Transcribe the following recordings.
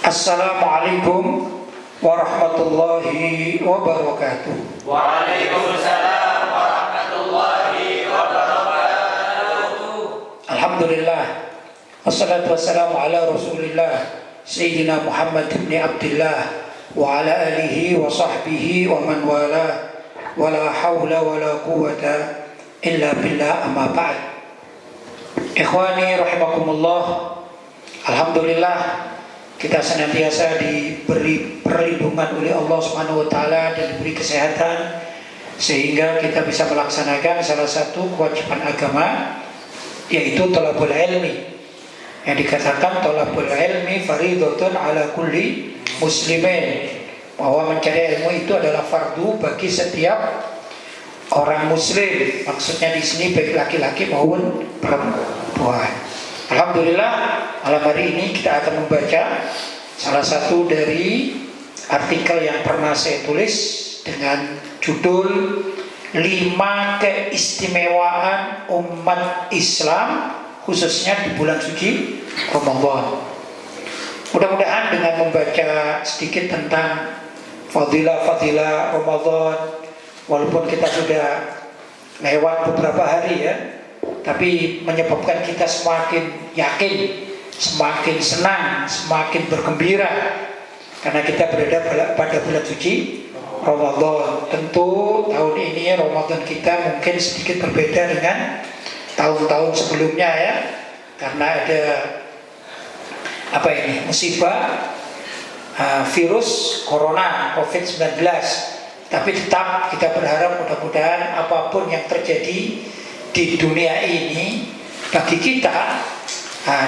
Assalamualaikum warahmatullahi wabarakatuh. Waalaikumsalam warahmatullahi wabarakatuh. Alhamdulillah, wassalatu wassalamu ala rasulillah Sayyidina Muhammad ibn Abdullah wa ala alihi wa sahbihi wa man wala wa la hawla wa la quwwata illa billah, amma ba'd. Ikhwani rahimakumullah, alhamdulillah kita senantiasa diberi perlindungan oleh Allah Subhanahu wa taala dan diberi kesehatan sehingga kita bisa melaksanakan salah satu kewajiban agama, yaitu thalabul ilmi. Yang dikatakan thalabul ilmi fardhatun ala kulli muslimin, bahwa mencari ilmu itu adalah fardu bagi setiap orang muslim. Maksudnya di sini baik laki-laki maupun perempuan. Alhamdulillah, malam hari ini kita akan membaca salah satu dari artikel yang pernah saya tulis dengan judul 5 keistimewaan umat Islam khususnya di bulan suci Ramadan. Mudah-mudahan dengan membaca sedikit tentang fadilah-fadilah Ramadan, walaupun kita sudah lewat beberapa hari ya, tapi menyebabkan kita semakin yakin, semakin senang, semakin bergembira karena kita berada pada bulan suci Ramadan. Tentu tahun ini Ramadan kita mungkin sedikit berbeda dengan tahun-tahun sebelumnya ya, karena ada musibah virus corona COVID-19. Tapi tetap kita berharap mudah-mudahan apapun yang terjadi di dunia ini, bagi kita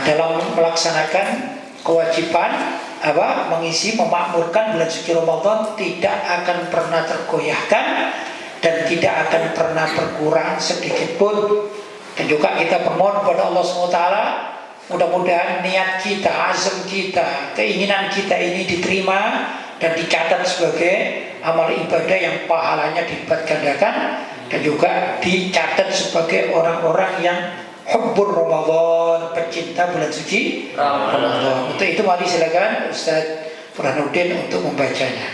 dalam melaksanakan kewajiban mengisi memakmurkan bulan suci Ramadan tidak akan pernah tergoyahkan dan tidak akan pernah berkurang sedikit pun. Dan juga kita bermohon kepada Allah SWT, mudah-mudahan niat kita, azam kita, keinginan kita ini diterima dan dicatat sebagai amal ibadah yang pahalanya dilipat gandakan, dan juga dicatat sebagai orang-orang yang hubbur Ramadan, pecinta bulan suci Ramadan. Untuk itu mari silakan Ustaz Burhanuddin untuk membacanya.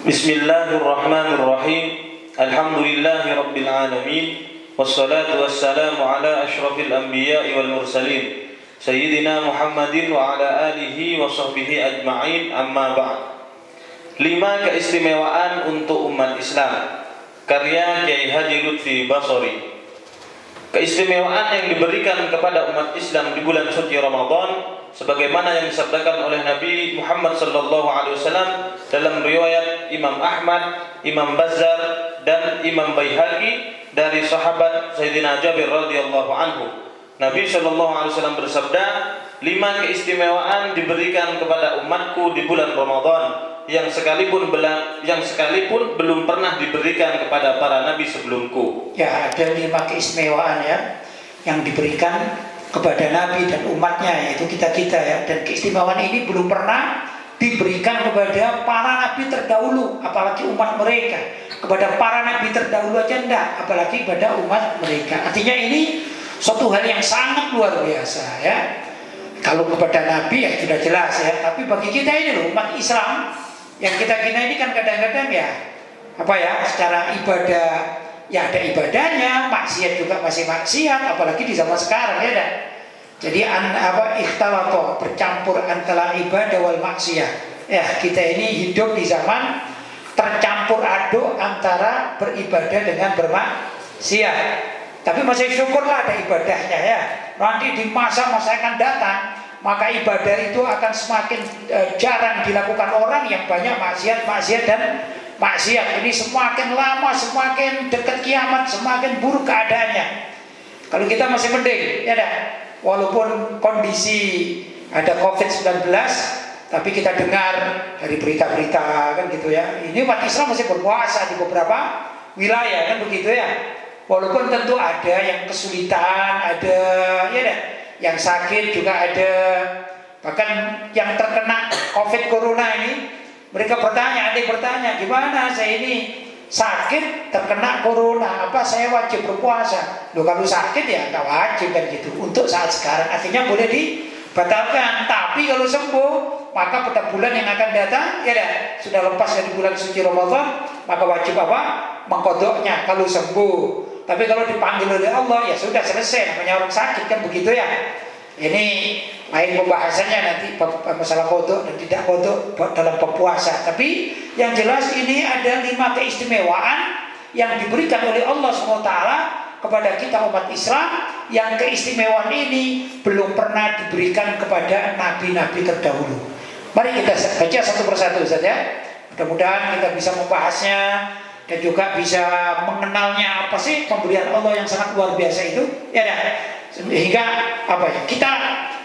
Bismillahirrahmanirrahim. Alhamdulillahi rabbil alamin. Wassalatu wassalamu ala asyrafil anbiya'i wal mursalin Sayyidina Muhammadin wa ala alihi wa sahbihi ajma'in, amma ba'd. 5 keistimewaan untuk umat Islam, karya Kiai Haji Lutfi Basori. Keistimewaan yang diberikan kepada umat Islam di bulan suci Ramadan sebagaimana yang disabdakan oleh Nabi Muhammad sallallahu alaihi wasallam dalam riwayat Imam Ahmad, Imam Bazzar dan Imam Baihaqi dari sahabat Sayyidina Jabir radhiyallahu anhu. Nabi sallallahu alaihi wasallam bersabda, 5 keistimewaan diberikan kepada umatku di bulan Ramadan yang sekalipun belum pernah diberikan kepada para nabi sebelumku. Ya, ada 5 keistimewaan ya yang diberikan kepada nabi dan umatnya, yaitu kita ya. Dan keistimewaan ini belum pernah diberikan kepada para nabi terdahulu, apalagi umat mereka. Kepada para nabi terdahulu aja enggak, apalagi kepada umat mereka. Artinya ini suatu hal yang sangat luar biasa ya. Kalau kepada nabi ya sudah jelas ya, tapi bagi kita ini loh, umat Islam yang kita ini kan kadang-kadang ya secara ibadah ya ada ibadahnya, maksiat juga masih maksiat, apalagi di zaman sekarang ya dah. Jadi ikhtalato, bercampur antara ibadah wal maksiat. Ya, kita ini hidup di zaman tercampur aduk antara beribadah dengan bermaksiat. Tapi masih syukurlah ada ibadahnya ya. Nanti di masa-masa akan datang, maka ibadah itu akan semakin jarang dilakukan orang yang banyak maksiat dan maksiat. Ini semakin lama, semakin dekat kiamat, semakin buruk keadaannya. Kalau kita masih mending, ya dah. Walaupun kondisi ada COVID-19, tapi kita dengar dari berita-berita kan gitu ya. Ini umat Islam masih berpuasa di beberapa wilayah kan begitu ya. Walaupun tentu ada yang kesulitan, ada ya dah, yang sakit juga ada. Bahkan yang terkena COVID corona ini, mereka bertanya, gimana saya ini sakit terkena corona, apa saya wajib berpuasa? Loh, kalau sakit ya nggak wajib kan gitu. Untuk saat sekarang artinya boleh batalkan. Tapi kalau sembuh, maka pada bulan yang akan datang, ya dah, sudah lepas dari bulan suci Ramadan, maka wajib apa? Mengkodoknya kalau sembuh. Tapi kalau dipanggil oleh Allah, ya sudah selesai. Namanya orang sakit kan begitu ya. Ini lain pembahasannya nanti masalah kodok dan tidak kodok dalam puasa. Tapi yang jelas ini ada 5 keistimewaan yang diberikan oleh Allah SWT kepada kita umat Islam, yang keistimewaan ini belum pernah diberikan kepada nabi-nabi terdahulu. Mari kita baca satu persatu saja. Mudah-mudahan kita bisa membahasnya dan juga bisa mengenalnya apa sih pemberian Allah yang sangat luar biasa itu, ya dah. Sehingga apa ya, kita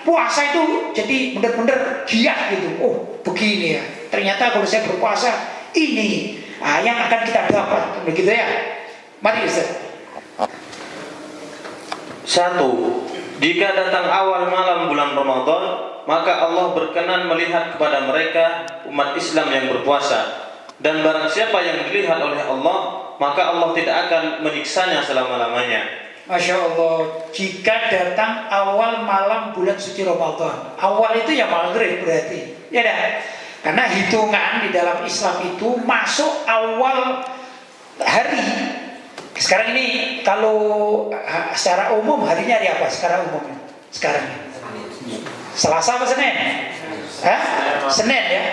puasa itu jadi benar-benar giat gitu. Oh begini ya, ternyata kalau saya berpuasa ini yang akan kita dapat, begitu ya. Mari Ustaz. 1. Jika datang awal malam bulan Ramadan, maka Allah berkenan melihat kepada mereka umat Islam yang berpuasa. Dan barang siapa yang dilihat oleh Allah, maka Allah tidak akan menyiksanya selama-lamanya. Masya Allah. Jika datang awal malam bulan suci Ramadan, awal itu ya maghrib berarti, ya dah. Karena hitungan di dalam Islam itu masuk awal hari. Sekarang ini kalau secara umum harinya hari apa? Sekarang umum sekarang Selasa apa Senin? Senin ya.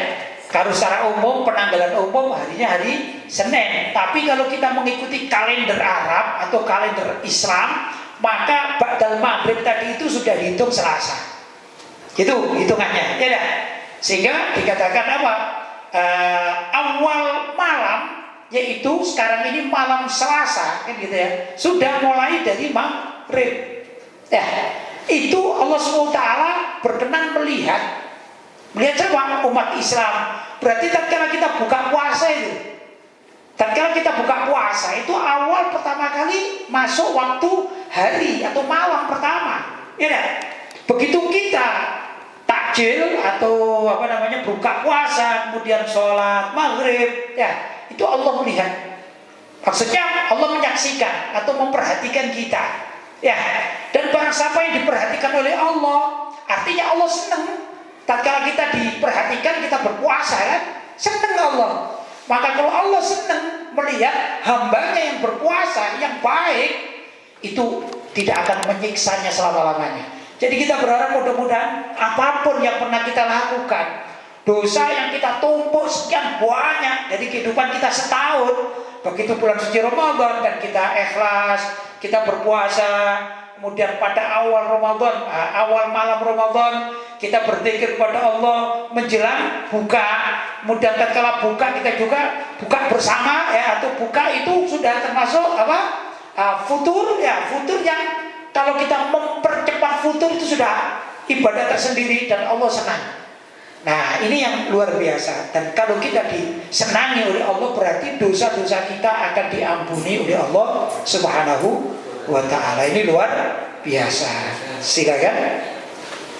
Kalau secara umum penanggalan umum harinya hari Senin. Tapi kalau kita mengikuti kalender Arab atau kalender Islam, maka ba'dal maghrib tadi itu sudah dihitung Selasa. Itu hitungannya, ya dah. Sehingga dikatakan apa? Awal malam, yaitu sekarang ini malam Selasa, kan gitu ya. Sudah mulai dari maghrib. Ya, itu Allah SWT berkenan melihat siapa? Umat Islam. Berarti tatkala kita buka puasa itu, tatkala kita buka puasa itu awal pertama kali masuk waktu hari atau malam pertama, ya kan? Begitu kita takjil atau buka puasa, kemudian sholat maghrib, ya itu Allah melihat. Maksudnya Allah menyaksikan atau memperhatikan kita, ya. Dan barang siapa yang diperhatikan oleh Allah, artinya Allah senang. Tatkala kita diperhatikan, kita berpuasa kan, senang Allah. Maka kalau Allah senang melihat hambanya yang berpuasa, yang baik, itu tidak akan menyiksanya selama-lamanya. Jadi kita berharap mudah-mudahan apapun yang pernah kita lakukan, dosa yang kita tumpuk sekian banyak dari kehidupan kita setahun, begitu bulan suci Ramadan dan kita ikhlas, kita berpuasa, kemudian pada awal Ramadan, awal malam Ramadan, kita berzikir kepada Allah menjelang buka. Kemudian tatkala buka kita juga buka bersama, ya, atau buka itu sudah termasuk futur, ya, futur yang kalau kita mempercepat futur itu sudah ibadah tersendiri dan Allah senang. Nah, ini yang luar biasa. Dan kalau kita disenangi oleh Allah, berarti dosa-dosa kita akan diampuni oleh Allah Subhanahu wa ta'ala. Ini luar biasa. Silakan.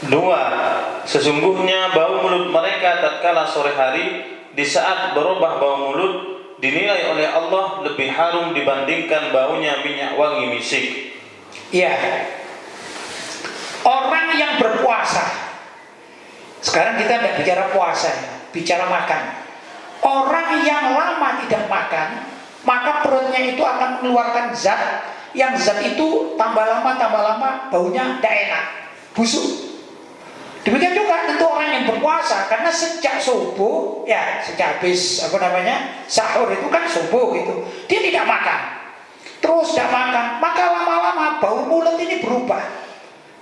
2. Sesungguhnya bau mulut mereka tatkala sore hari, di saat berubah bau mulut, dinilai oleh Allah lebih harum dibandingkan baunya minyak wangi misik. Iya. Orang yang berpuasa, sekarang kita tidak bicara puasa, bicara makan. Orang yang lama tidak makan, maka perutnya itu akan mengeluarkan zat, yang zat itu tambah lama baunya tidak enak, busuk. Demikian juga tentu orang yang berpuasa, karena sejak subuh, ya sejak habis sahur itu kan subuh gitu, dia tidak makan, terus tidak makan, maka lama-lama bau mulut ini berubah.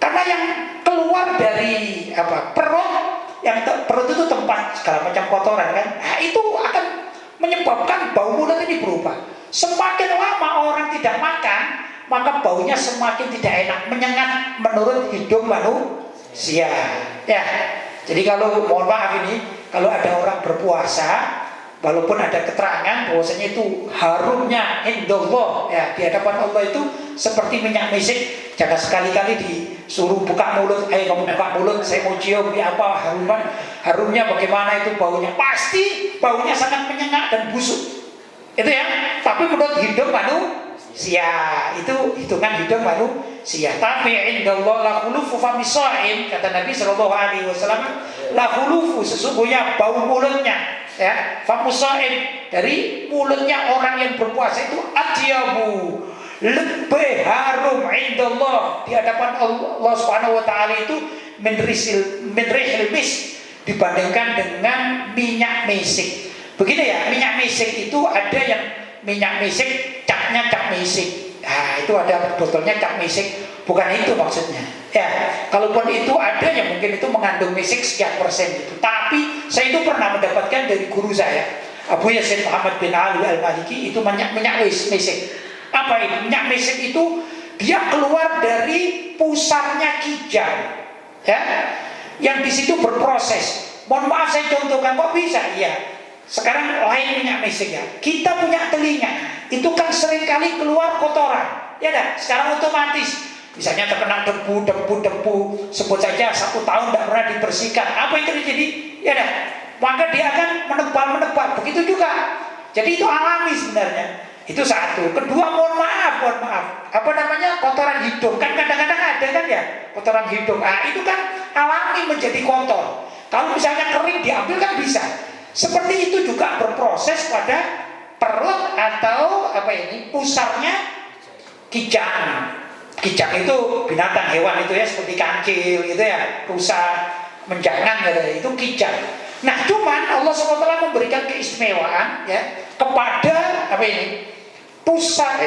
Karena yang keluar dari perut, yang perut itu tempat segala macam kotoran kan, nah, itu akan menyebabkan bau mulut ini berubah. Semakin lama orang tidak makan, maka baunya semakin tidak enak, menyengat menurut hidung manusia. Ya, jadi kalau mohon maaf ini, kalau ada orang berpuasa, walaupun ada keterangan bahwasanya itu harumnya indallah, ya, di hadapan Allah itu seperti minyak misik, jangan sekali-kali disuruh buka mulut, ayo kamu buka mulut, saya mau cium apa harumnya bagaimana itu baunya, pasti baunya sangat menyengat dan busuk. Itu ya, tapi menurut hidung sia. Itu hitungan hidung manusia. Tapi indallah la khulufu fami shaim, kata Nabi sallallahu alaihi wasallam, la khulufu, sesungguhnya bau mulutnya ya, famu shaim, dari mulutnya orang yang berpuasa itu atyabu, lebih harum indallah, di hadapan Allah Subhanahu wa taala itu min rihil misk, dibandingkan dengan minyak misik. Begitu ya, minyak misik itu ada yang minyak misik capnya cap misik. Nah, itu ada botolnya cap misik, bukan itu maksudnya. Ya, kalaupun itu ada yang mungkin itu mengandung misik sekian persen gitu. Tapi saya itu pernah mendapatkan dari guru saya, Abu Yasin Muhammad bin Ali Al-Maliki, itu minyak misik. Apa ini? Minyak misik itu dia keluar dari pusarnya kijang, ya, yang di situ berproses. Mohon maaf saya contohkan, kok bisa? Iya. Sekarang lain minyak misik ya. Kita punya telinga, itu kan seringkali keluar kotoran, ya dah. Secara otomatis, misalnya terkena debu, sebut saja 1 tahun tidak pernah dibersihkan, apa yang terjadi? Ya dah, maka dia akan menebal. Begitu juga. Jadi itu alami sebenarnya. Itu satu. Kedua, mohon maaf, apa namanya, kotoran hidung. Kan kadang-kadang ada kan ya, kotoran hidung. Ah, itu kan alami menjadi kotor. Kalau misalnya kering diambil kan bisa. Seperti itu juga berproses pada perut atau apa ini, pusarnya kijang. Kijang itu binatang hewan itu ya, seperti kancil gitu ya, rusa, menjangan gitu, itu kijang. Nah, cuman Allah SWT memberikan keistimewaan ya kepada apa ini, pusar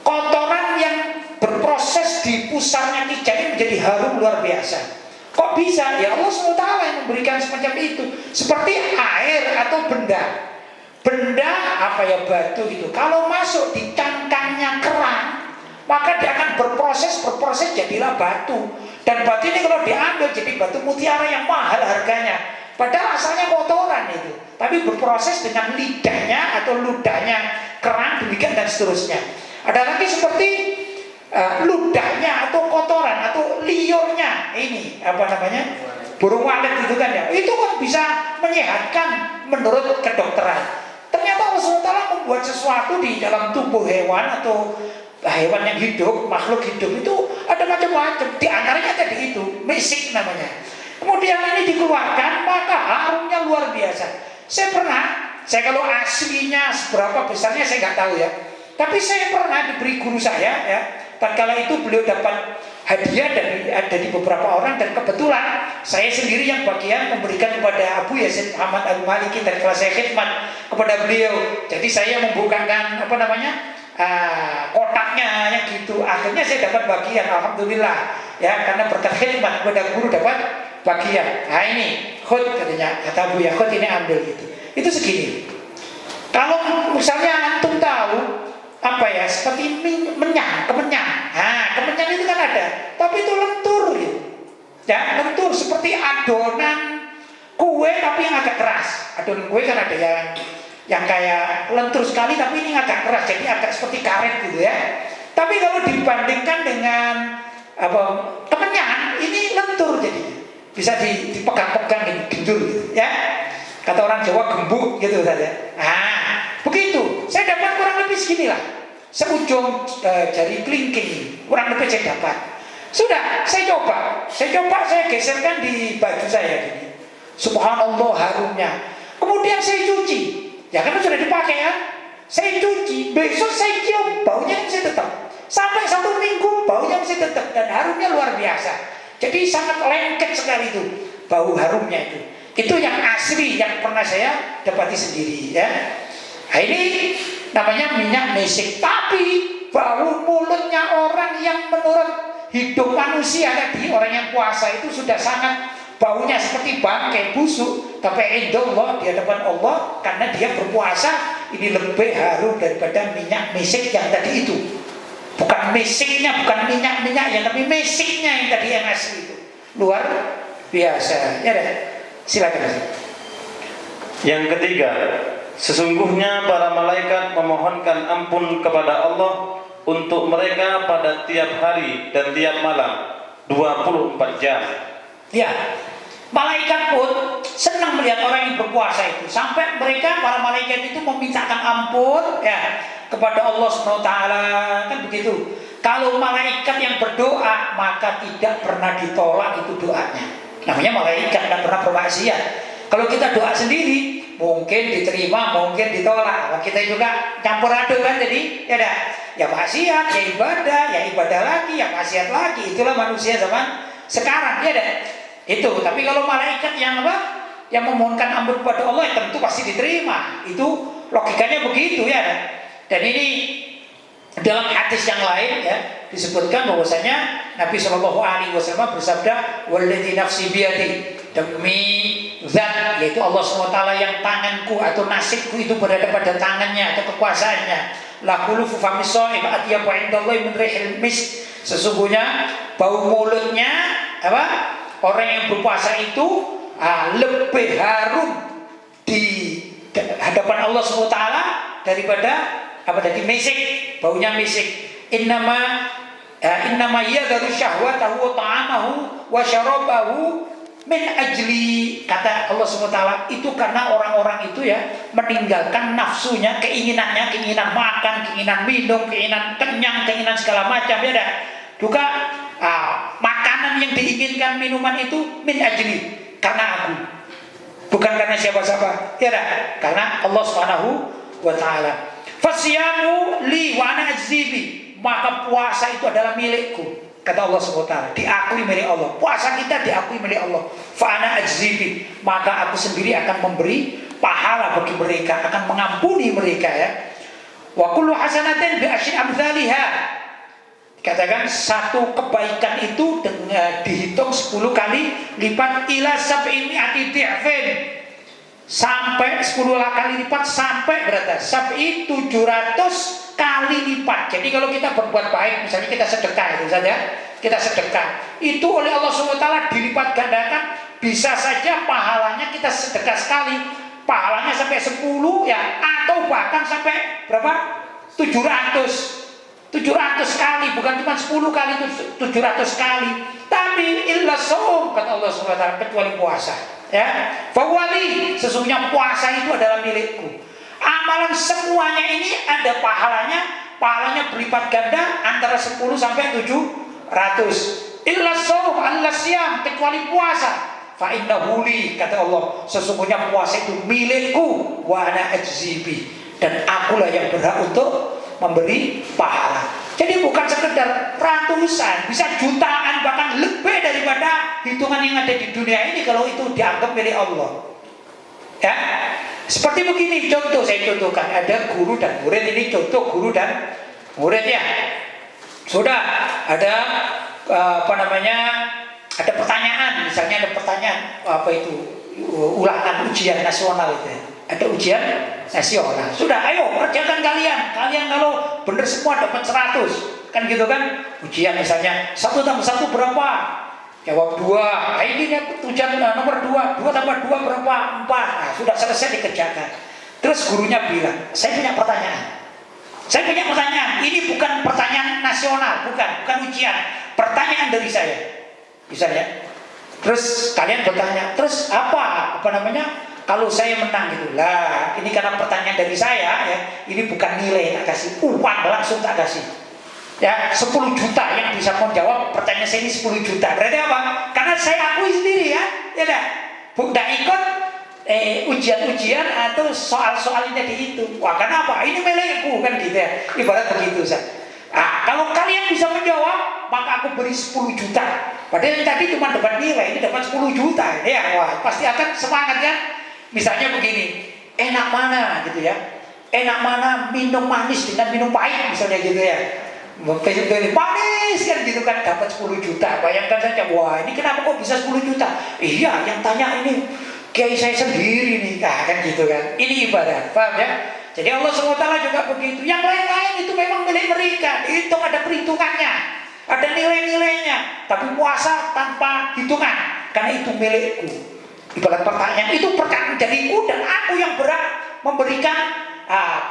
kotoran yang berproses di pusarnya kijang ini menjadi harum luar biasa. Kok bisa? Ya Allah SWT yang memberikan semacam itu. Seperti air atau benda apa ya, batu gitu, kalau masuk di cangkangnya kerang, maka dia akan berproses jadilah batu. Dan batu ini kalau diambil jadi batu mutiara yang mahal harganya, padahal asalnya kotoran itu, tapi berproses dengan lidahnya atau ludahnya kerang, demikian dan seterusnya. Ada lagi seperti ludahnya atau kotoran atau liurnya ini, apa namanya, burung walet itu kan ya, itu kan bisa menyehatkan menurut kedokteran. Ternyata Allah SWT membuat sesuatu di dalam tubuh hewan atau hewan yang hidup, makhluk hidup itu ada macam-macam. Di antaranya tadi itu misik namanya. Kemudian ini dikeluarkan, maka harumnya luar biasa. Saya kalau aslinya seberapa besarnya saya nggak tahu ya. Tapi saya pernah diberi guru saya ya. Tatkala itu beliau dapat hadiah dari beberapa orang, dan kebetulan saya sendiri yang bagian memberikan kepada Abu Yasin Muhammad Al-Maliki dari kelas saya khidmat kepada beliau. Jadi saya membukakan apa namanya, kotaknya yang gitu. Akhirnya saya dapat bagian, alhamdulillah ya, karena berkat khidmat kepada guru dapat bagian. Nah ini khud katanya, kata Abu ya, khud ini ambil gitu. Itu segini. Kalau misalnya antum tahu apa ya, seperti kemenyan. Nah, kemenyan itu kan ada, tapi itu lentur gitu. Ya, lentur seperti adonan kue tapi yang agak keras. Adonan kue kan ada yang kayak lentur sekali tapi ini agak keras, jadi agak seperti karet gitu ya. Tapi kalau dibandingkan dengan apa, kemenyan, ini lentur, jadi bisa dipegang-pegang ini, gendur gitu ya. Kata orang Jawa gembuk gitu saja. Nah, begitu. Saya dapat kurang lebih segini lah, seujung jari kelingking, kurang lebih saya dapat. Sudah, saya coba, saya geserkan di baju saya gini. Subhanallah harumnya. Kemudian saya cuci, ya kan sudah dipakai ya. Saya cuci, besok saya cium, baunya masih tetap. Sampai 1 minggu baunya masih tetap, dan harumnya luar biasa. Jadi sangat lengket sekali itu bau harumnya itu. Itu yang asli yang pernah saya dapati sendiri ya. Nah, ini namanya minyak misik. Tapi bau mulutnya orang yang menurut hidup manusia tadi, orang yang puasa itu sudah sangat baunya seperti bangkai busuk. Tapi indallah, di hadapan Allah, karena dia berpuasa, ini lebih harum daripada minyak misik yang tadi itu. Bukan misiknya, bukan minyak-minyaknya, tapi misiknya yang tadi yang asli itu. Luar biasa. Ya dah. Silakan. Yang ketiga, sesungguhnya para malaikat memohonkan ampun kepada Allah untuk mereka pada tiap hari dan tiap malam 24 jam. Ya, malaikat pun senang melihat orang yang berpuasa itu. Sampai mereka, para malaikat itu memintakan ampun ya kepada Allah SWT, kan begitu. Kalau malaikat yang berdoa maka tidak pernah ditolak itu doanya. Namanya malaikat, tidak pernah bermaksiat. Kalau kita doa sendiri mungkin diterima, mungkin ditolak. Kita juga campur aduk kan, jadi ya maksiat, ya ibadah lagi, ya maksiat lagi. Itulah manusia zaman sekarang, itu. Tapi kalau malaikat yang yang memohonkan ampun kepada Allah, ya tentu pasti diterima. Itu logikanya begitu Dan ini dalam hadis yang lain disebutkan bahwasanya Nabi Shallallahu Alaihi Wasallam bersabda, "Walladzi nafsi biyadi," demi zat yaitu Allah SWT yang tanganku atau nasibku itu berada pada tangannya atau kekuasaannya. La khulufu fami shaim atyabu indallahi min rihil misk. Sesungguhnya bau mulutnya orang yang berpuasa itu lebih harum di hadapan Allah SWT daripada tadi misik, baunya misik. Innama yadharu syahwatahu wa ta'amahu wa syarabahu min ajli, kata Allah SWT, itu karena orang-orang itu meninggalkan nafsunya, keinginan makan, keinginan minum, keinginan kenyang, keinginan segala macam juga makanan yang diinginkan, minuman itu min ajli, karena aku, bukan karena siapa-siapa, karena Allah Subhanahu wa taala. Fasyamu li wa ana ajzibi, maka puasa itu adalah milikku, kata Allah SWT, diakui milik Allah. Puasa kita diakui milik Allah. Fa ana ajzibi, maka aku sendiri akan memberi pahala bagi mereka, akan mengampuni mereka Wa kullu hasanatin bi asyri amsalihha, katakan satu kebaikan itu dihitung 10 kali lipat, ila sab'i mi'ati di'fin, sampai 10 kali lipat, sampai berapa? Sab'i 700 kali lipat. Jadi kalau kita berbuat baik, misalnya kita sedekah kita sedekah, itu oleh Allah SWT dilipat gandakan. Bisa saja pahalanya kita sedekah sekali, pahalanya sampai 10 atau bahkan sampai berapa? 700 kali, bukan cuma 10 kali, 700 kali. Tapi illa shaum, kata Allah SWT, kecuali puasa. Fawali, sesungguhnya puasa itu adalah milikku. Amalan semuanya ini ada pahalanya berlipat ganda antara 10 sampai 700. Illa shaum, alla siyam, kecuali puasa. Fa innahu li, kata Allah, sesungguhnya puasa itu milikku, wa ana ajzibi, dan akulah yang berhak untuk memberi pahala. Jadi bukan sekedar ratusan, bisa jutaan, bahkan lebih daripada hitungan yang ada di dunia ini kalau itu dianggap milik Allah. Seperti begini contoh, saya contohkan, ada guru dan murid. Ini contoh guru dan murid Sudah ada ada pertanyaan, misalnya ada pertanyaan ulangan ujian nasional Ada ujian nasional. Sudah, ayo kerjakan kalian kalau benar semua dapat 100. Kan gitu kan? Ujian misalnya 1 tambah 1 berapa? Jawab 2. Ini ujian nomor 2. 2 tambah 2 berapa? 4. Sudah selesai dikerjakan. Terus gurunya bilang, saya punya pertanyaan. Ini bukan pertanyaan nasional, bukan ujian. Pertanyaan dari saya. Misalnya. Terus kalian bertanya, terus apa kalau saya menang gitu lah, ini karena pertanyaan dari saya ini bukan nilai tak kasih, uang langsung tak kasih 10 juta yang bisa menjawab pertanyaan saya ini 10 juta. Berarti apa? Karena saya akui sendiri tidak ikut ujian-ujian atau soal-soal ini itu. Wah, kenapa? Ini milikku kan gitu ibarat begitu kalau kalian bisa menjawab, maka aku beri 10 juta. Padahal yang tadi cuma dapat nilai, ini dapat 10 juta. Wah, pasti akan semangat kan? Misalnya begini, enak mana gitu enak mana minum manis dengan minum pahit misalnya gitu manis kan gitu kan, dapat 10 juta. Bayangkan saja, wah ini kenapa kok bisa 10 juta? Iya, yang tanya ini kiai saya sendiri nih, kan gitu kan. Ini ibadah, paham Jadi Allah SWT juga begitu. Yang lain-lain itu memang milik mereka, dihitung, ada perhitungannya, ada nilai-nilainya. Tapi puasa tanpa hitungan, karena itu milikku. Ibarat pertanyaan, itu pertanyaan dariku dan aku yang berhak memberikan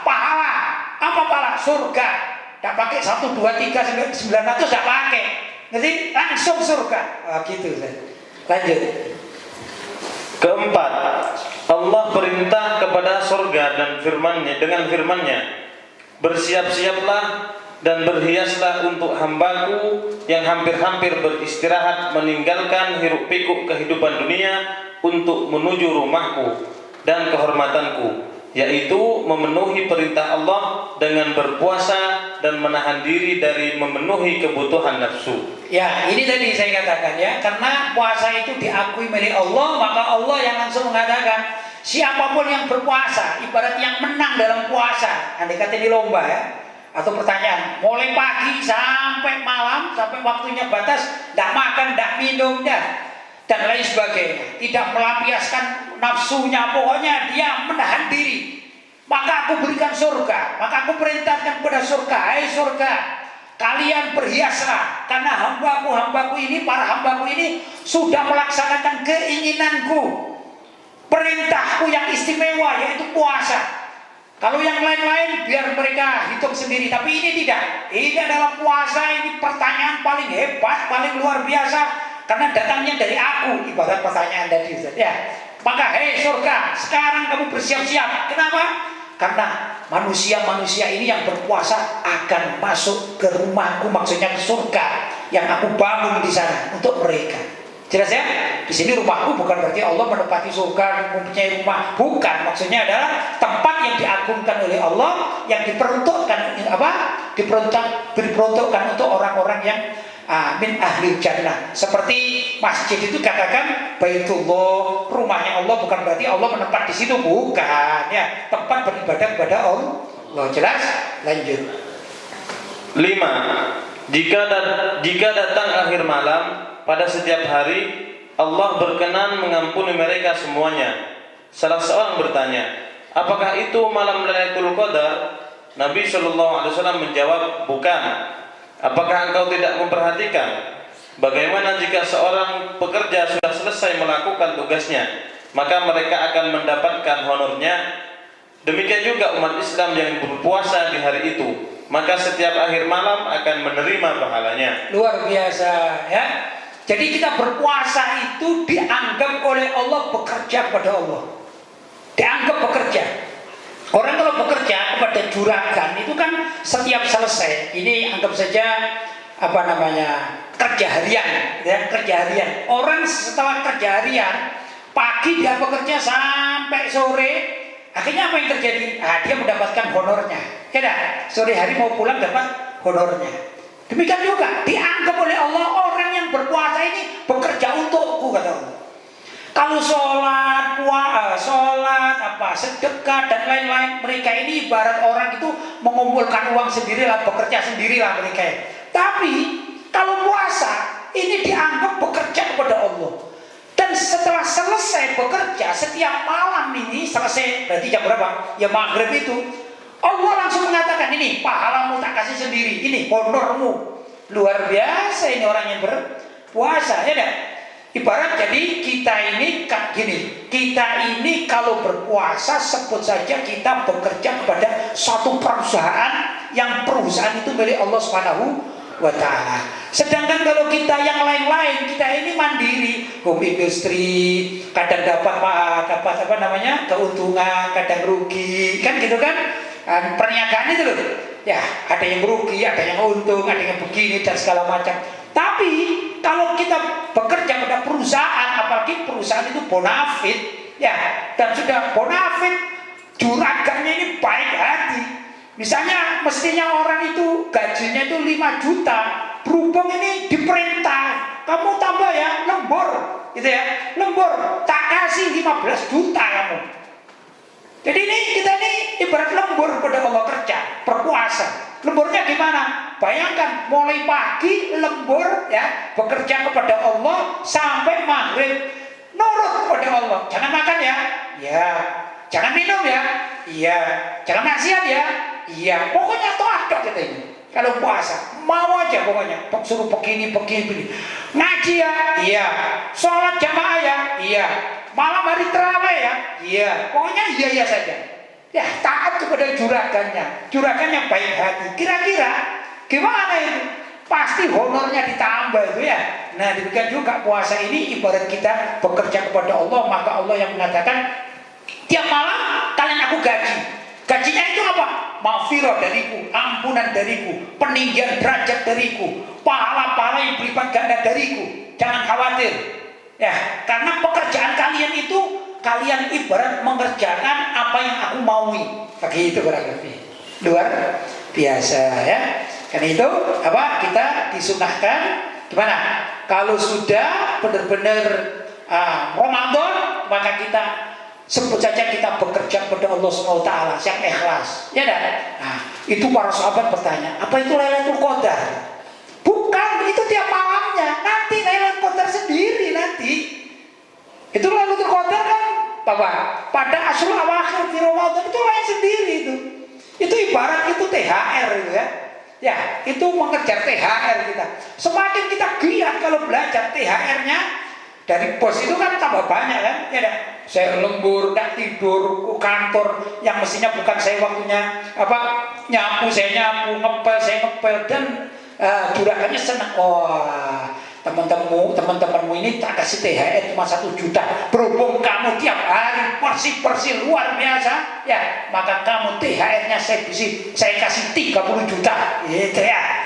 pahala. Apa pahala? Surga. Tidak pakai 1, 2, 3 sampai 900, tidak pakai. Jadi langsung surga. Gitu. Lanjut. Keempat, Allah perintah kepada surga dan firman-Nya dengan firman-Nya, Bersiap-siaplah dan berhiaslah untuk hambaku yang hampir-hampir beristirahat meninggalkan hiruk pikuk kehidupan dunia untuk menuju rumahku dan kehormatanku, yaitu memenuhi perintah Allah dengan berpuasa dan menahan diri dari memenuhi kebutuhan nafsu. Ya, ini tadi saya katakan ya, karena puasa itu diakui milik Allah, maka Allah yang langsung mengatakan siapapun yang berpuasa, ibarat yang menang dalam puasa, andai kata ini lomba ya, atau pertanyaan, mulai pagi sampai malam, sampai waktunya batas, tidak makan, tidak minum, dan lain sebagainya, tidak melampiaskan nafsunya, pokoknya dia menahan diri, maka aku berikan surga, maka aku perintahkan kepada surga, hai surga, kalian berhiaslah, karena hambaku ini, para hambaku ini sudah melaksanakan keinginanku, perintahku yang istimewa, yaitu puasa. Kalau yang lain-lain biar mereka hitung sendiri, tapi ini tidak. Ini adalah puasa, ini pertanyaan paling hebat, paling luar biasa, karena datangnya dari aku, ibarat pertanyaan tadi, ya. Maka hei surga, sekarang kamu bersiap-siap. Kenapa? Karena manusia-manusia ini yang berpuasa akan masuk ke rumahku, maksudnya ke surga yang aku bangun di sana untuk mereka. Jelas ya? Di sini rumahku bukan berarti Allah menempati surga, mempunyai rumah. Bukan, maksudnya adalah tempat yang diagungkan oleh Allah, yang diperuntukkan diperuntukkan untuk orang-orang yang min ahli jannah. Seperti masjid itu katakan Baitullah, rumahnya Allah, bukan berarti Allah menempat di situ, bukan ya, tempat beribadah kepada Allah. Jelas? Lanjut. 5. Jika datang akhir malam pada setiap hari, Allah berkenan mengampuni mereka semuanya. Salah seorang bertanya, apakah itu malam Lailatul Qadar? Nabi SAW menjawab, bukan. Apakah engkau tidak memperhatikan bagaimana jika seorang pekerja sudah selesai melakukan tugasnya, maka mereka akan mendapatkan honornya? Demikian juga umat Islam yang berpuasa di hari itu, maka setiap akhir malam akan menerima pahalanya. Luar biasa ya. Jadi kita berpuasa itu dianggap oleh Allah bekerja kepada Allah. Dianggap bekerja. Orang kalau bekerja kepada juragan itu kan setiap selesai, ini anggap saja kerja harian, ya, kerja harian. Orang setelah kerja harian, pagi dia bekerja sampai sore, akhirnya apa yang terjadi? Dia mendapatkan honornya. Ya, sore hari mau pulang dapat honornya. Demikian juga dianggap oleh Allah orang yang berpuasa ini bekerja untukku, kata Allah. Kalau sholat, sedekah dan lain-lain, mereka ini ibarat orang itu mengumpulkan uang sendirilah, bekerja sendirilah mereka. Tapi kalau puasa ini dianggap bekerja kepada Allah. Dan setelah selesai bekerja, setiap malam ini selesai, berarti jam berapa? Ya maghrib itu. Allah langsung mengatakan, ini pahalamu tak kasih sendiri, ini honormu. Luar biasa ini orang yang berpuasa, ya dah. Ibarat jadi kita ini kalau berpuasa sebut saja kita bekerja kepada suatu perusahaan, yang perusahaan itu milik Allah Subhanahu wa ta'ala. Sedangkan kalau kita yang lain-lain, kita ini mandiri, home industry, kadang dapat keuntungan, kadang rugi, kan gitu kan? Perniagaan itu loh, ya ada yang rugi, ada yang untung, ada yang begini dan segala macam. Tapi kalau kita bekerja pada perusahaan, apalagi perusahaan itu bonafit, ya, dan sudah bonafit, juragannya ini baik hati. Misalnya mestinya orang itu gajinya itu 5 juta, berhubung ini diperintah, kamu tambah ya, lembur, gitu ya, lembur, tak kasih 15 juta kamu. Jadi kita ini ibarat lembur pada Allah kerja, berpuasa. Lemburnya gimana? Bayangkan mulai pagi lembur ya, bekerja kepada Allah sampai maghrib, nurut kepada Allah. Jangan makan ya, iya. Jangan minum ya, iya. Jangan maksiat ya, iya. Pokoknya taat kita ini. Kalau puasa mau aja pokoknya, suruh begini. Ngaji ya, iya. Sholat jamaah ya, iya. Malam hari terawih ya, iya. Pokoknya iya saja. Ya, taat kepada juragannya baik hati. Kira-kira gimana itu? Pasti honornya ditambah itu ya. Nah, demikian juga puasa ini ibarat kita bekerja kepada Allah, maka Allah yang mengatakan tiap malam kalian aku gaji. Gajinya itu apa? maghfirah dariku, ampunan dariku, peninggian derajat dariku, pahala-pahala yang berlipat ganda dariku. Jangan khawatir. Ya, karena pekerjaan kalian itu kalian ibarat mengerjakan apa yang aku maui. Begitu kurang lebih. Luar biasa ya. Karena itu kita disunahkan gimana? Kalau sudah benar-benar Ramadan, maka kita sebut saja kita bekerja kepada Allah SWT yang ikhlas. Ya dah. Nah, itu para sahabat bertanya, apa itu Lailatul Qadar? Bukan, itu tiap malamnya. Nanti Lailatul Qadar sendiri nanti. Itu Lailatul Qadar kan, Bapak, pada Ashrul Awakhir di Ramadan itu lain sendiri itu. Itu ibarat itu THR gitu ya. Ya, itu mengejar THR kita. Semakin kita giat kalau belajar THR-nya dari bos itu kan tambah banyak kan. Ya dah. Saya lembur, gak tidur, ke kantor yang mestinya bukan saya waktunya nyapu, saya nyapu, ngepel, saya ngepel, dan juragannya senang. Wah, teman-temanmu ini tak kasih THR cuma 1 juta. Berhubung kamu tiap hari bersih luar biasa, ya, maka kamu THR-nya saya kasih 30 juta. Gitu ya.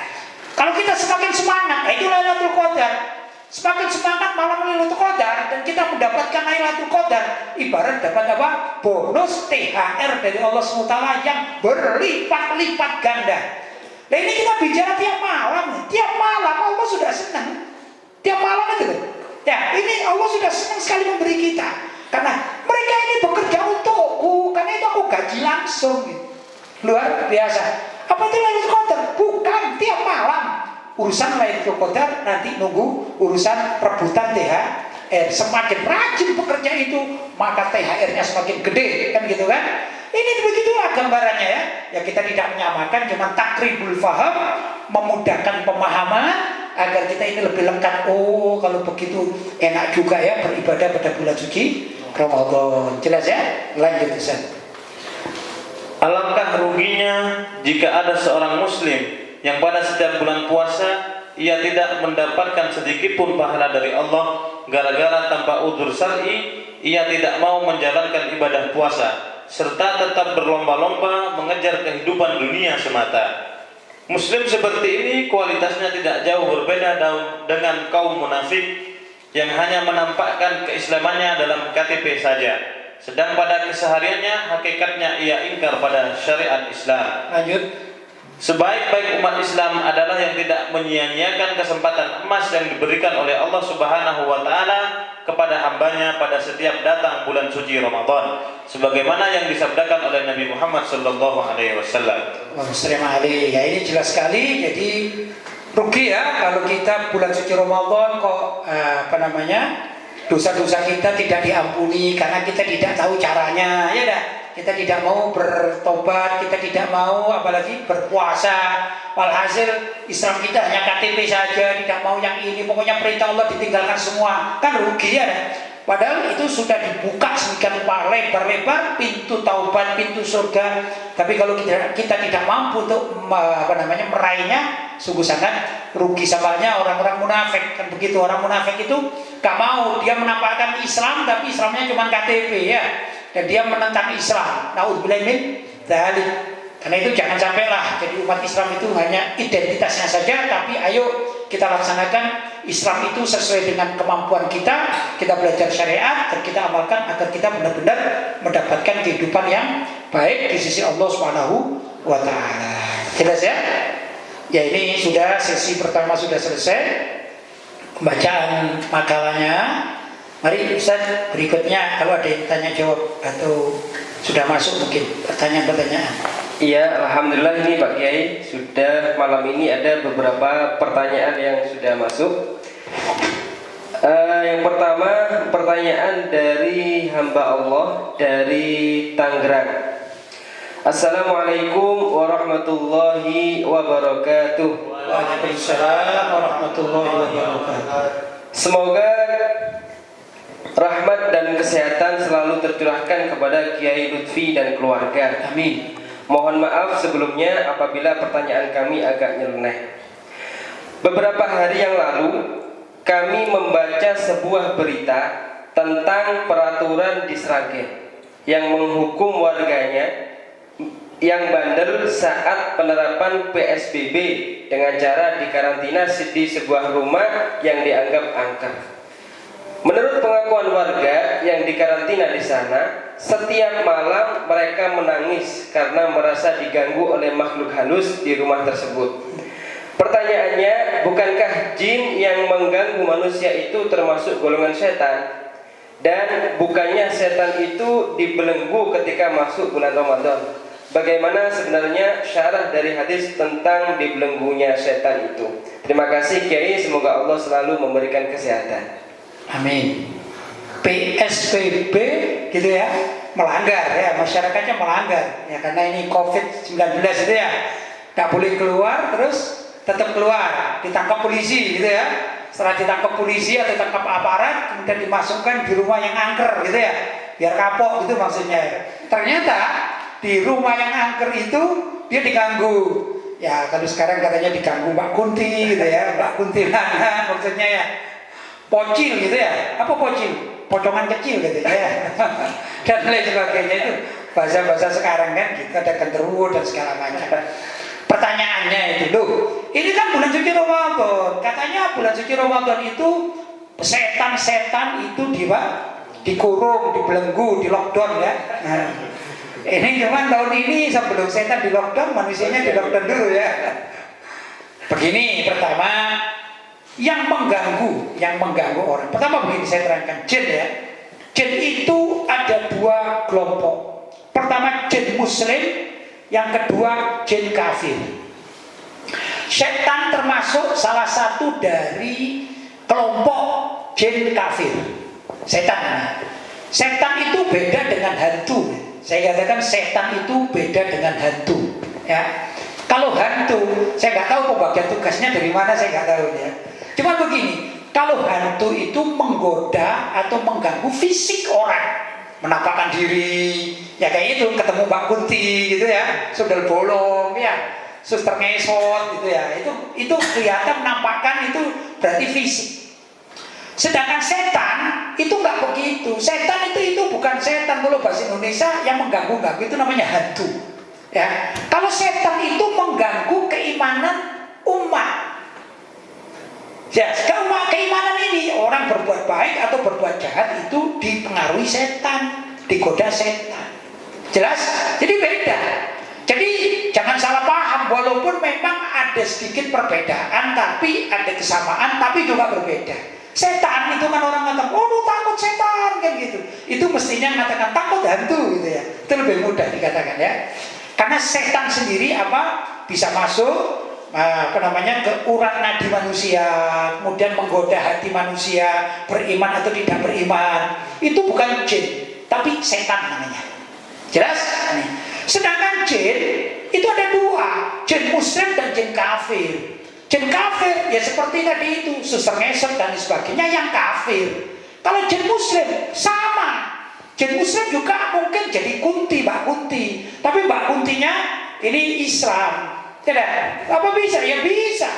Kalau kita semakin semangat, itu Lailatul Qadar. Semakin semangat malam Lailatul Qadar dan kita mendapatkan Lailatul Qadar, ibarat dapat bonus THR dari Allah SWT yang berlipat-lipat ganda. Nah ini kita bicara tiap malam. Tiap malam Allah sudah senang. Tiap malam itu. Ya, ini Allah sudah senang sekali memberi kita. Karena mereka ini bekerja untukku. Karena itu aku gaji langsung. Luar biasa. Apa itu Lailatul Qadar? Bukan, tiap malam. Urusan Lailatul Qadar nanti nunggu urusan rebutan THR. Semakin rajin bekerja itu, maka THR-nya semakin gede. Kan gitu kan? Ini begitulah gambarannya ya. Ya kita tidak menyamakan, cuma takribul faham, memudahkan pemahaman agar kita ini lebih lengkap. Oh, kalau begitu enak juga ya beribadah pada bulan suci Ramadan. Jelas ya? Lanjut Ustaz. Alangkah ruginya jika ada seorang muslim yang pada setiap bulan puasa ia tidak mendapatkan sedikit pun pahala dari Allah gara-gara tanpa udzur syar'i ia tidak mau menjalankan ibadah puasa serta tetap berlomba-lomba mengejar kehidupan dunia semata. Muslim seperti ini kualitasnya tidak jauh berbeda dengan kaum munafik yang hanya menampakkan keislamannya dalam KTP saja, sedang pada kesehariannya hakikatnya ia ingkar pada syariat Islam. Lanjut. Sebaik-baik umat Islam adalah yang tidak menyia-nyiakan kesempatan emas yang diberikan oleh Allah Subhanahu wa taala kepada hambanya pada setiap datang bulan suci Ramadan, sebagaimana yang disabdakan oleh Nabi Muhammad sallallahu alaihi wasallam. Ya, ini jelas sekali. Jadi rugi ya kalau kita bulan suci Ramadan kok dosa-dosa kita tidak diampuni karena kita tidak tahu caranya, ya dah. Kita tidak mau bertobat, kita tidak mau apalagi berpuasa. Walhasil Islam kita hanya KTP saja, tidak mau yang ini. Pokoknya perintah Allah ditinggalkan semua. Kan rugi ya. Padahal itu sudah dibuka sedemikian rupa lebar-lebar pintu taubat, pintu surga. Tapi kalau kita tidak mampu untuk meraihnya, sungguh sangat rugi. Samanya orang-orang munafik kan begitu. Orang munafik itu gak mau, dia menampakkan Islam tapi Islamnya cuma KTP ya. Dan dia menentang Islam. Naudzubillah min dzalik. Karena itu jangan sampailah jadi umat Islam itu hanya identitasnya saja, tapi ayo kita laksanakan Islam itu sesuai dengan kemampuan kita. Kita belajar syariat dan kita amalkan agar kita benar-benar mendapatkan kehidupan yang baik di sisi Allah Subhanahu wa taala. Jelas ya? Ya, ini sudah sesi pertama sudah selesai pembacaan makalahnya. Mari Ustaz berikutnya kalau ada yang tanya jawab atau sudah masuk mungkin pertanyaan-pertanyaan. Iya, alhamdulillah ini Pak Kiai sudah malam ini ada beberapa pertanyaan yang sudah masuk. Yang pertama pertanyaan dari hamba Allah dari Tangerang. Assalamualaikum warahmatullahi wabarakatuh. Waalaikumsalam warahmatullahi wabarakatuh. Semoga rahmat dan kesehatan selalu tercurahkan kepada Kiai Lutfi dan keluarga. Amin. Mohon maaf sebelumnya apabila pertanyaan kami agak nyeleneh. Beberapa hari yang lalu kami membaca sebuah berita tentang peraturan di Sragen yang menghukum warganya yang bandel saat penerapan PSBB dengan cara dikarantina di sebuah rumah yang dianggap angker. Menurut pengakuan warga yang dikarantina di sana, setiap malam mereka menangis karena merasa diganggu oleh makhluk halus di rumah tersebut. Pertanyaannya, bukankah jin yang mengganggu manusia itu termasuk golongan setan? Dan bukannya setan itu dibelenggu ketika masuk bulan Ramadan? Bagaimana sebenarnya syarah dari hadis tentang dibelenggunya setan itu? Terima kasih Kiai, semoga Allah selalu memberikan kesehatan. Amin. PSBB gitu ya, melanggar ya, masyarakatnya melanggar ya, karena ini COVID-19 itu ya, nggak boleh keluar, terus tetap keluar, ditangkap polisi gitu ya. Setelah ditangkap polisi atau ditangkap aparat, kemudian dimasukkan di rumah yang angker gitu ya, biar kapok gitu maksudnya. Ternyata di rumah yang angker itu dia diganggu. Ya kalau sekarang katanya diganggu Mbak Kunti gitu ya, Mbak Kuntilanak maksudnya ya. Pocil gitu ya, apa pocil? Pocongan kecil gitu ya. Dan lain sebagainya, itu bahasa-bahasa sekarang kan gitu, ada genderuwo dan segala macam. Pertanyaannya itu, loh, ini kan bulan suci Ramadan. Katanya bulan suci Ramadan itu setan-setan itu dikurung, dibelenggu, di lockdown ya. Nah, ini cuman tahun ini sebelum setan di lockdown, manusianya di lockdown dulu ya. Begini, pertama, yang mengganggu orang. Pertama begini saya terangkan, jin ya. Jin itu ada dua kelompok. Pertama jin muslim, yang kedua jin kafir. Setan termasuk salah satu dari kelompok jin kafir. Setan itu beda dengan hantu. Saya katakan setan itu beda dengan hantu ya. Kalau hantu, saya nggak tahu pembagian tugasnya dari mana, saya nggak tahu ya. Cuma begini, kalau hantu itu menggoda atau mengganggu fisik orang, menampakkan diri, ya kayak itu, ketemu Mbak Kunti gitu ya, sundel bolong ya, suster ngesot gitu ya, itu kelihatan menampakkan, itu berarti fisik. Sedangkan setan itu nggak begitu. Setan itu bukan setan, kalau bahasa Indonesia yang mengganggu-ganggu itu namanya hantu. Ya, kalau setan itu mengganggu keimanan umat. Ya, keimanan ini orang berbuat baik atau berbuat jahat itu dipengaruhi setan, digoda setan. Jelas? Jadi beda. Jadi jangan salah paham, walaupun memang ada sedikit perbedaan, tapi ada kesamaan, tapi juga berbeda. Setan itu kan orang ngatakan, oh lu takut setan kan gitu. Itu mestinya mengatakan takut hantu gitu ya. Itu lebih mudah dikatakan ya. Karena setan sendiri bisa masuk ke urat nadi manusia, kemudian menggoda hati manusia, beriman atau tidak beriman. Itu bukan jin, tapi setan namanya. Jelas? Sedangkan jin itu ada dua, jin muslim dan jin kafir. Jin kafir ya seperti tadi itu, suster ngesot dan sebagainya, yang kafir. Kalau jin muslim sama. Jin muslim juga mungkin jadi Kunti, Mbak Kunti. Tapi Mbak Kuntinya ini Islam. Tidak, apa bisa? Ya bisa.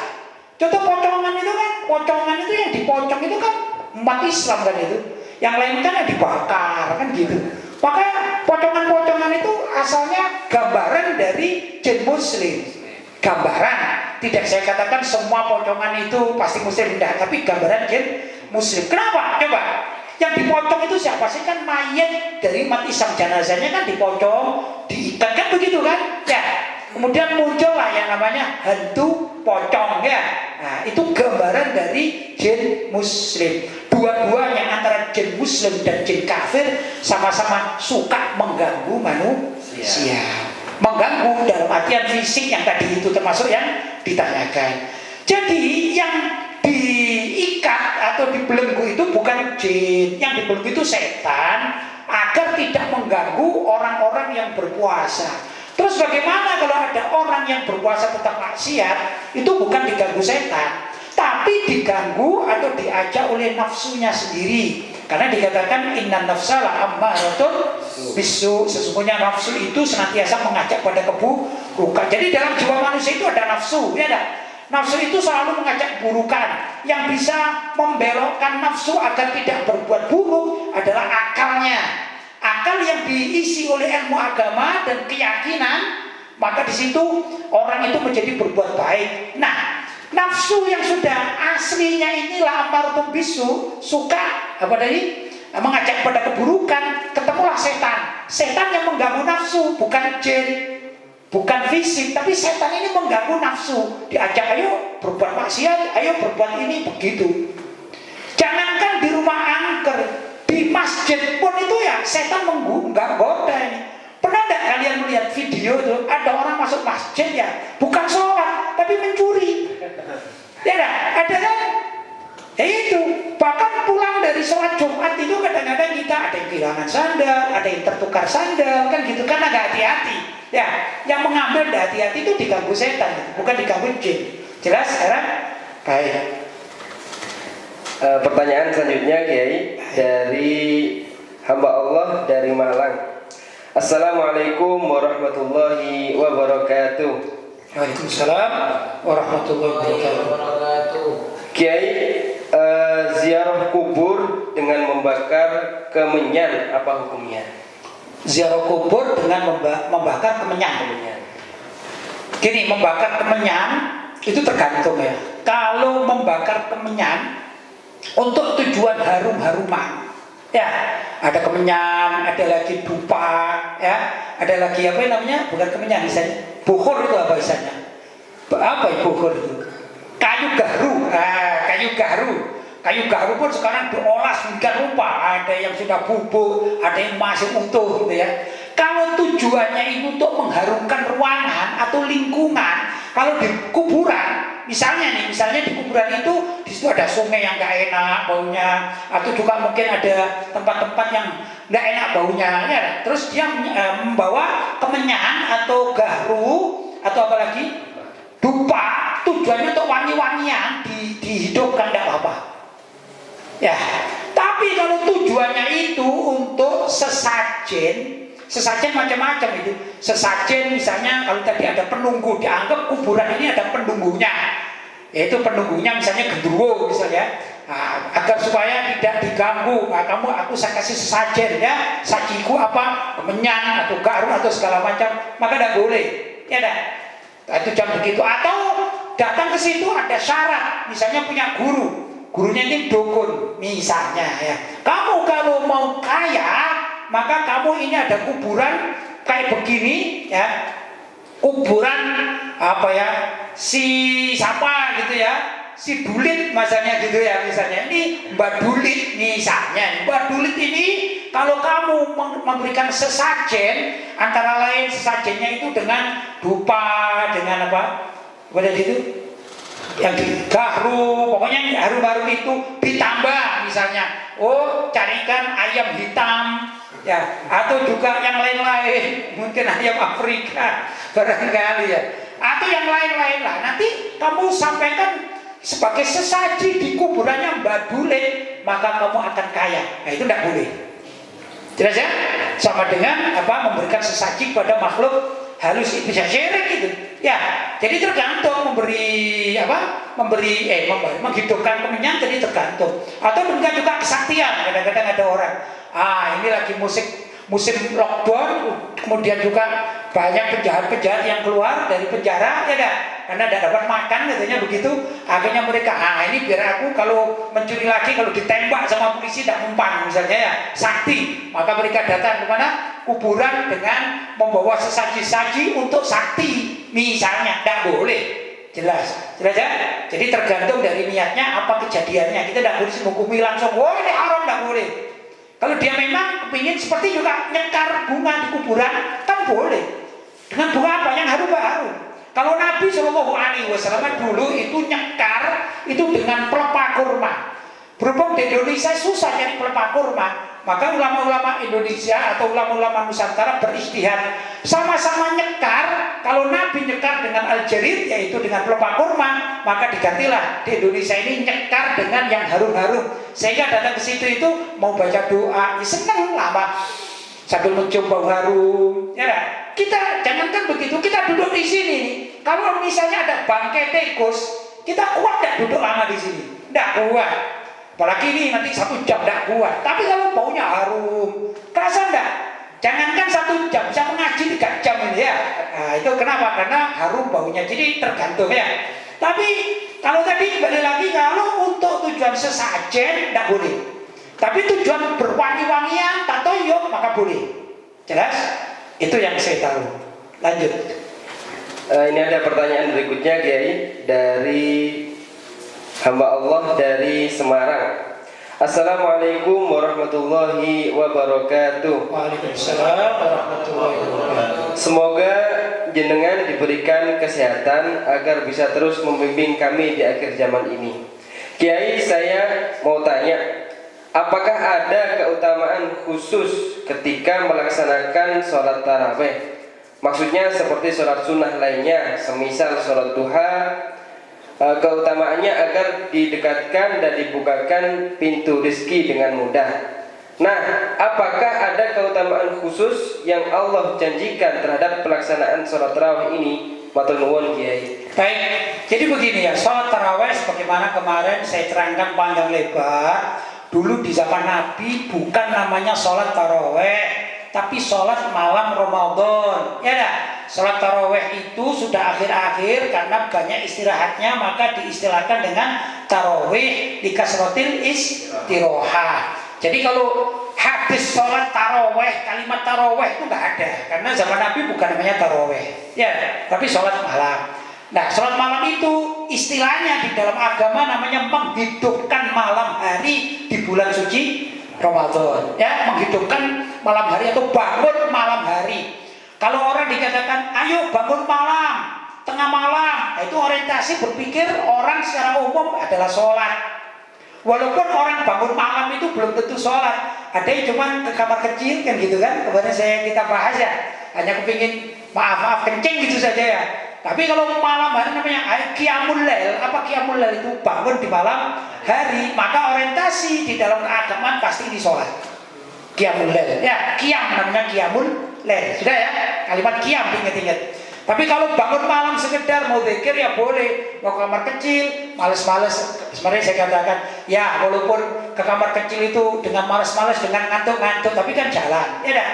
Contoh pocongan itu yang dipocong itu kan umat Islam kan itu. Yang lain kan yang dibakar kan gitu. Maka pocongan-pocongan itu asalnya gambaran dari jin muslim. Gambaran. Tidak saya katakan semua pocongan itu pasti muslim, tidak, tapi gambaran jin muslim. Kenapa? Coba. Yang dipocong itu siapa sih? Kan mayat dari umat Islam, jenazahnya kan dipocong, diikat kan begitu kan? Ya. Kemudian muncullah yang namanya hantu pocong ya. Nah, itu gambaran dari jin muslim. Dua-duanya antara jin muslim dan jin kafir sama-sama suka mengganggu manusia. Mengganggu dalam artian fisik yang tadi itu termasuk yang ditanyakan. Jadi yang diikat atau dibelenggu itu bukan jin, yang dibelenggu itu setan agar tidak mengganggu orang-orang yang berpuasa. Terus bagaimana kalau ada orang yang berpuasa tetap maksiat? Itu bukan diganggu setan, tapi diganggu atau diajak oleh nafsunya sendiri. Karena dikatakan inna nafsa la'ammaratun bisu, sesungguhnya nafsu itu senantiasa mengajak pada keburukan. Jadi dalam jiwa manusia itu ada nafsu, ya ada. Nafsu itu selalu mengajak keburukan. Yang bisa membelokkan nafsu agar tidak berbuat buruk adalah akalnya. Akal yang diisi oleh ilmu agama dan keyakinan maka di situ orang itu menjadi berbuat baik. Nah, nafsu yang sudah aslinya inilah amartum bisu, suka apa tadi? Mengajak pada keburukan, ketemulah setan. Setan yang mengganggu nafsu, bukan jin, bukan fisik, tapi setan ini mengganggu nafsu. Diajak, ayo berbuat maksiat, ayo berbuat ini, begitu. Jangankan di rumah angker, di masjid pun itu ya setan menggoda ini. Pernah tidak kalian melihat video itu ada orang masuk masjid ya, bukan sholat tapi mencuri? Ya ada kan? Ya itu, bahkan pulang dari sholat Jumat itu kadang-kadang kita ada yang kehilangan sandal, ada yang tertukar sandal, kan gitu, karena nggak hati-hati. Ya, yang mengambil nggak hati-hati itu diganggu setan, bukan diganggu jin. Jelas sekarang? Baik. Pertanyaan selanjutnya Kiai dari hamba Allah dari Malang. Assalamualaikum warahmatullahi wabarakatuh. Waalaikumsalam warahmatullahi wabarakatuh. Kiai, ziarah kubur dengan membakar kemenyan apa hukumnya? Ziarah kubur dengan membakar kemenyan. Gini, membakar kemenyan itu tergantung ya. Kalau membakar kemenyan untuk tujuan harum-haruman, ya ada kemenyan, ada lagi dupa, ya ada lagi apa namanya? Bukan kemenyan, misalnya bukhur itu apa misalnya? Apa ya bukhur itu? Kayu garu, kayu garu pun sekarang diolah sedemikian rupa. Ada yang sudah bubuk, ada yang masih utuh, gitu ya. Kalau tujuannya itu untuk mengharumkan ruangan atau lingkungan, kalau di kuburan, misalnya di kuburan itu di situ ada sungai yang nggak enak baunya, atau juga mungkin ada tempat-tempat yang nggak enak baunya, ya. Terus dia membawa kemenyan atau garu atau apa lagi? Dupa, tujuannya untuk wangi-wangian dihidupkan, tidak apa-apa. Ya, tapi kalau tujuannya itu untuk sesajen macam-macam itu. Sesajen misalnya kalau tadi ada penunggu, dianggap kuburan ini ada penunggunya. Yaitu penunggunya misalnya gendruwo misalnya. Nah, agar supaya tidak diganggu, nah, aku saya kasih sesajen ya, sajiku apa, kemenyan atau garu atau segala macam, maka tidak boleh. Ya dah. Itu jam begitu. Atau datang ke situ ada syarat, misalnya punya gurunya ini dukun misalnya ya. Kamu kalau mau kaya, maka kamu ini ada kuburan kayak begini ya, kuburan apa ya, si siapa gitu ya, si Dulit misalnya gitu ya, misalnya ini Mbak Dulit misalnya. Mbak Dulit ini kalau kamu memberikan sesajen, antara lain sesajennya itu dengan dupa, dengan apa itu yang digaru, pokoknya yang harum-harum itu ditambah misalnya, carikan ayam hitam ya, atau juga yang lain-lain, mungkin ayam Afrika barangkali ya, atau yang lain-lain lah. Nanti kamu sampaikan sebagai sesaji di kuburannya Mbak Dulit, maka kamu akan kaya. Nah itu tidak boleh. Jelas ya? Sama dengan apa, memberikan sesaji pada makhluk halus, itu bisa syirik gitu. Ya, jadi tergantung menghidupkan kemenyan, jadi tergantung. Atau mungkin juga kesaktian. Kadang-kadang ada orang, ini lagi musim lockdown, kemudian juga banyak penjahat-penjahat yang keluar dari penjara, ya kan? Karena tidak dapat makan katanya begitu. Akhirnya mereka, ini biar aku kalau mencuri lagi, kalau ditembak sama polisi tidak mempan misalnya ya, sakti. Maka mereka datang ke mana? Kuburan dengan membawa sesaji-saji untuk sakti misalnya. Tidak boleh. Jelas ya? Jadi tergantung dari niatnya, apa kejadiannya. Kita tidak boleh menghukumi langsung, ini haram, tidak boleh. Kalau dia memang kepingin seperti juga nyekar bunga di kuburan, kan boleh. Dengan bunga apa? Yang harum-harum. Kalau Nabi Shallallahu Alaihi Wasallam dulu itu nyekar itu dengan pelepah kurma. Berhubung di Indonesia susah cari pelepah kurma, maka ulama-ulama Indonesia atau ulama-ulama Nusantara beristihad sama-sama nyekar. Kalau Nabi nyekar dengan al-jarid, yaitu dengan pelepah kurma, maka digantilah di Indonesia ini nyekar dengan yang harum-harum. Sehingga datang ke situ itu mau baca doa, seneng lama sambil mencium bau harum. Ya, kita jangankan begitu, kita duduk di sini. Kalau misalnya ada bangkai tikus, kita kuat tidak duduk lama di sini? Tidak kuat. Apalagi ini nanti 1 jam tidak kuat. Tapi kalau baunya harum, kerasa enggak? Jangankan 1 jam, bisa mengaji 3 jam ini ya. Nah, itu kenapa? Karena harum baunya. Jadi tergantung ya. Tapi kalau tadi kembali lagi, kalau untuk tujuan sesajen tidak boleh. Tapi tujuan berwangi-wangian, tatoyuk, maka boleh. Jelas? Itu yang saya tahu. Lanjut. Ini ada pertanyaan berikutnya, Kiai, dari hamba Allah dari Semarang. Assalamualaikum warahmatullahi wabarakatuh. Waalaikumsalam warahmatullahi wabarakatuh. Semoga jenengan diberikan kesehatan agar bisa terus membimbing kami di akhir zaman ini. Kiai, saya mau tanya, apakah ada keutamaan khusus ketika melaksanakan sholat taraweh? Maksudnya seperti sholat sunnah lainnya, semisal sholat duha, keutamaannya agar didekatkan dan dibukakan pintu rezeki dengan mudah. Nah, apakah ada keutamaan khusus yang Allah janjikan terhadap pelaksanaan sholat tarawih ini? Matur nuwun, Kiai. Baik, jadi begini ya, sholat taraweh sebagaimana kemarin saya terangkan panjang lebar. Dulu di zaman Nabi bukan namanya sholat taraweh, tapi sholat malam Ramadan. Ya dah, sholat taraweh itu sudah akhir-akhir karena banyak istirahatnya, maka diistilahkan dengan tarawih di kasrotil istiroha. Jadi kalau hadis sholat taraweh, kalimat taraweh itu nggak ada, karena zaman Nabi bukan namanya taraweh, ya, tapi sholat malam. Nah, sholat malam itu istilahnya di dalam agama namanya menghidupkan malam hari di bulan suci Ramadan. Ya, menghidupkan malam hari atau bangun malam hari. Kalau orang dikatakan, ayo bangun malam, tengah malam, itu orientasi berpikir orang secara umum adalah sholat. Walaupun orang bangun malam itu belum tentu sholat. Ada yang cuma ke kamar kecil kan gitu kan. Kemarin kita bahas ya, hanya kepingin maaf kencing gitu saja ya. Tapi kalau malam hari namanya qiyamul lail. Apa qiyamul lail itu? Bangun di malam hari. Maka orientasi di dalam keagamaan pasti di sholat. Qiyamul lail. Ya, qiyam namanya qiyamul lail. Sudah ya? Kalimat qiyam ingat-ingat. Tapi kalau bangun malam sekedar mau zikir ya boleh. Mau ke kamar kecil, males-males. Sebenarnya saya katakan, ya walaupun ke kamar kecil itu dengan males-males, dengan ngantuk-ngantuk, tapi kan jalan. Ya dah.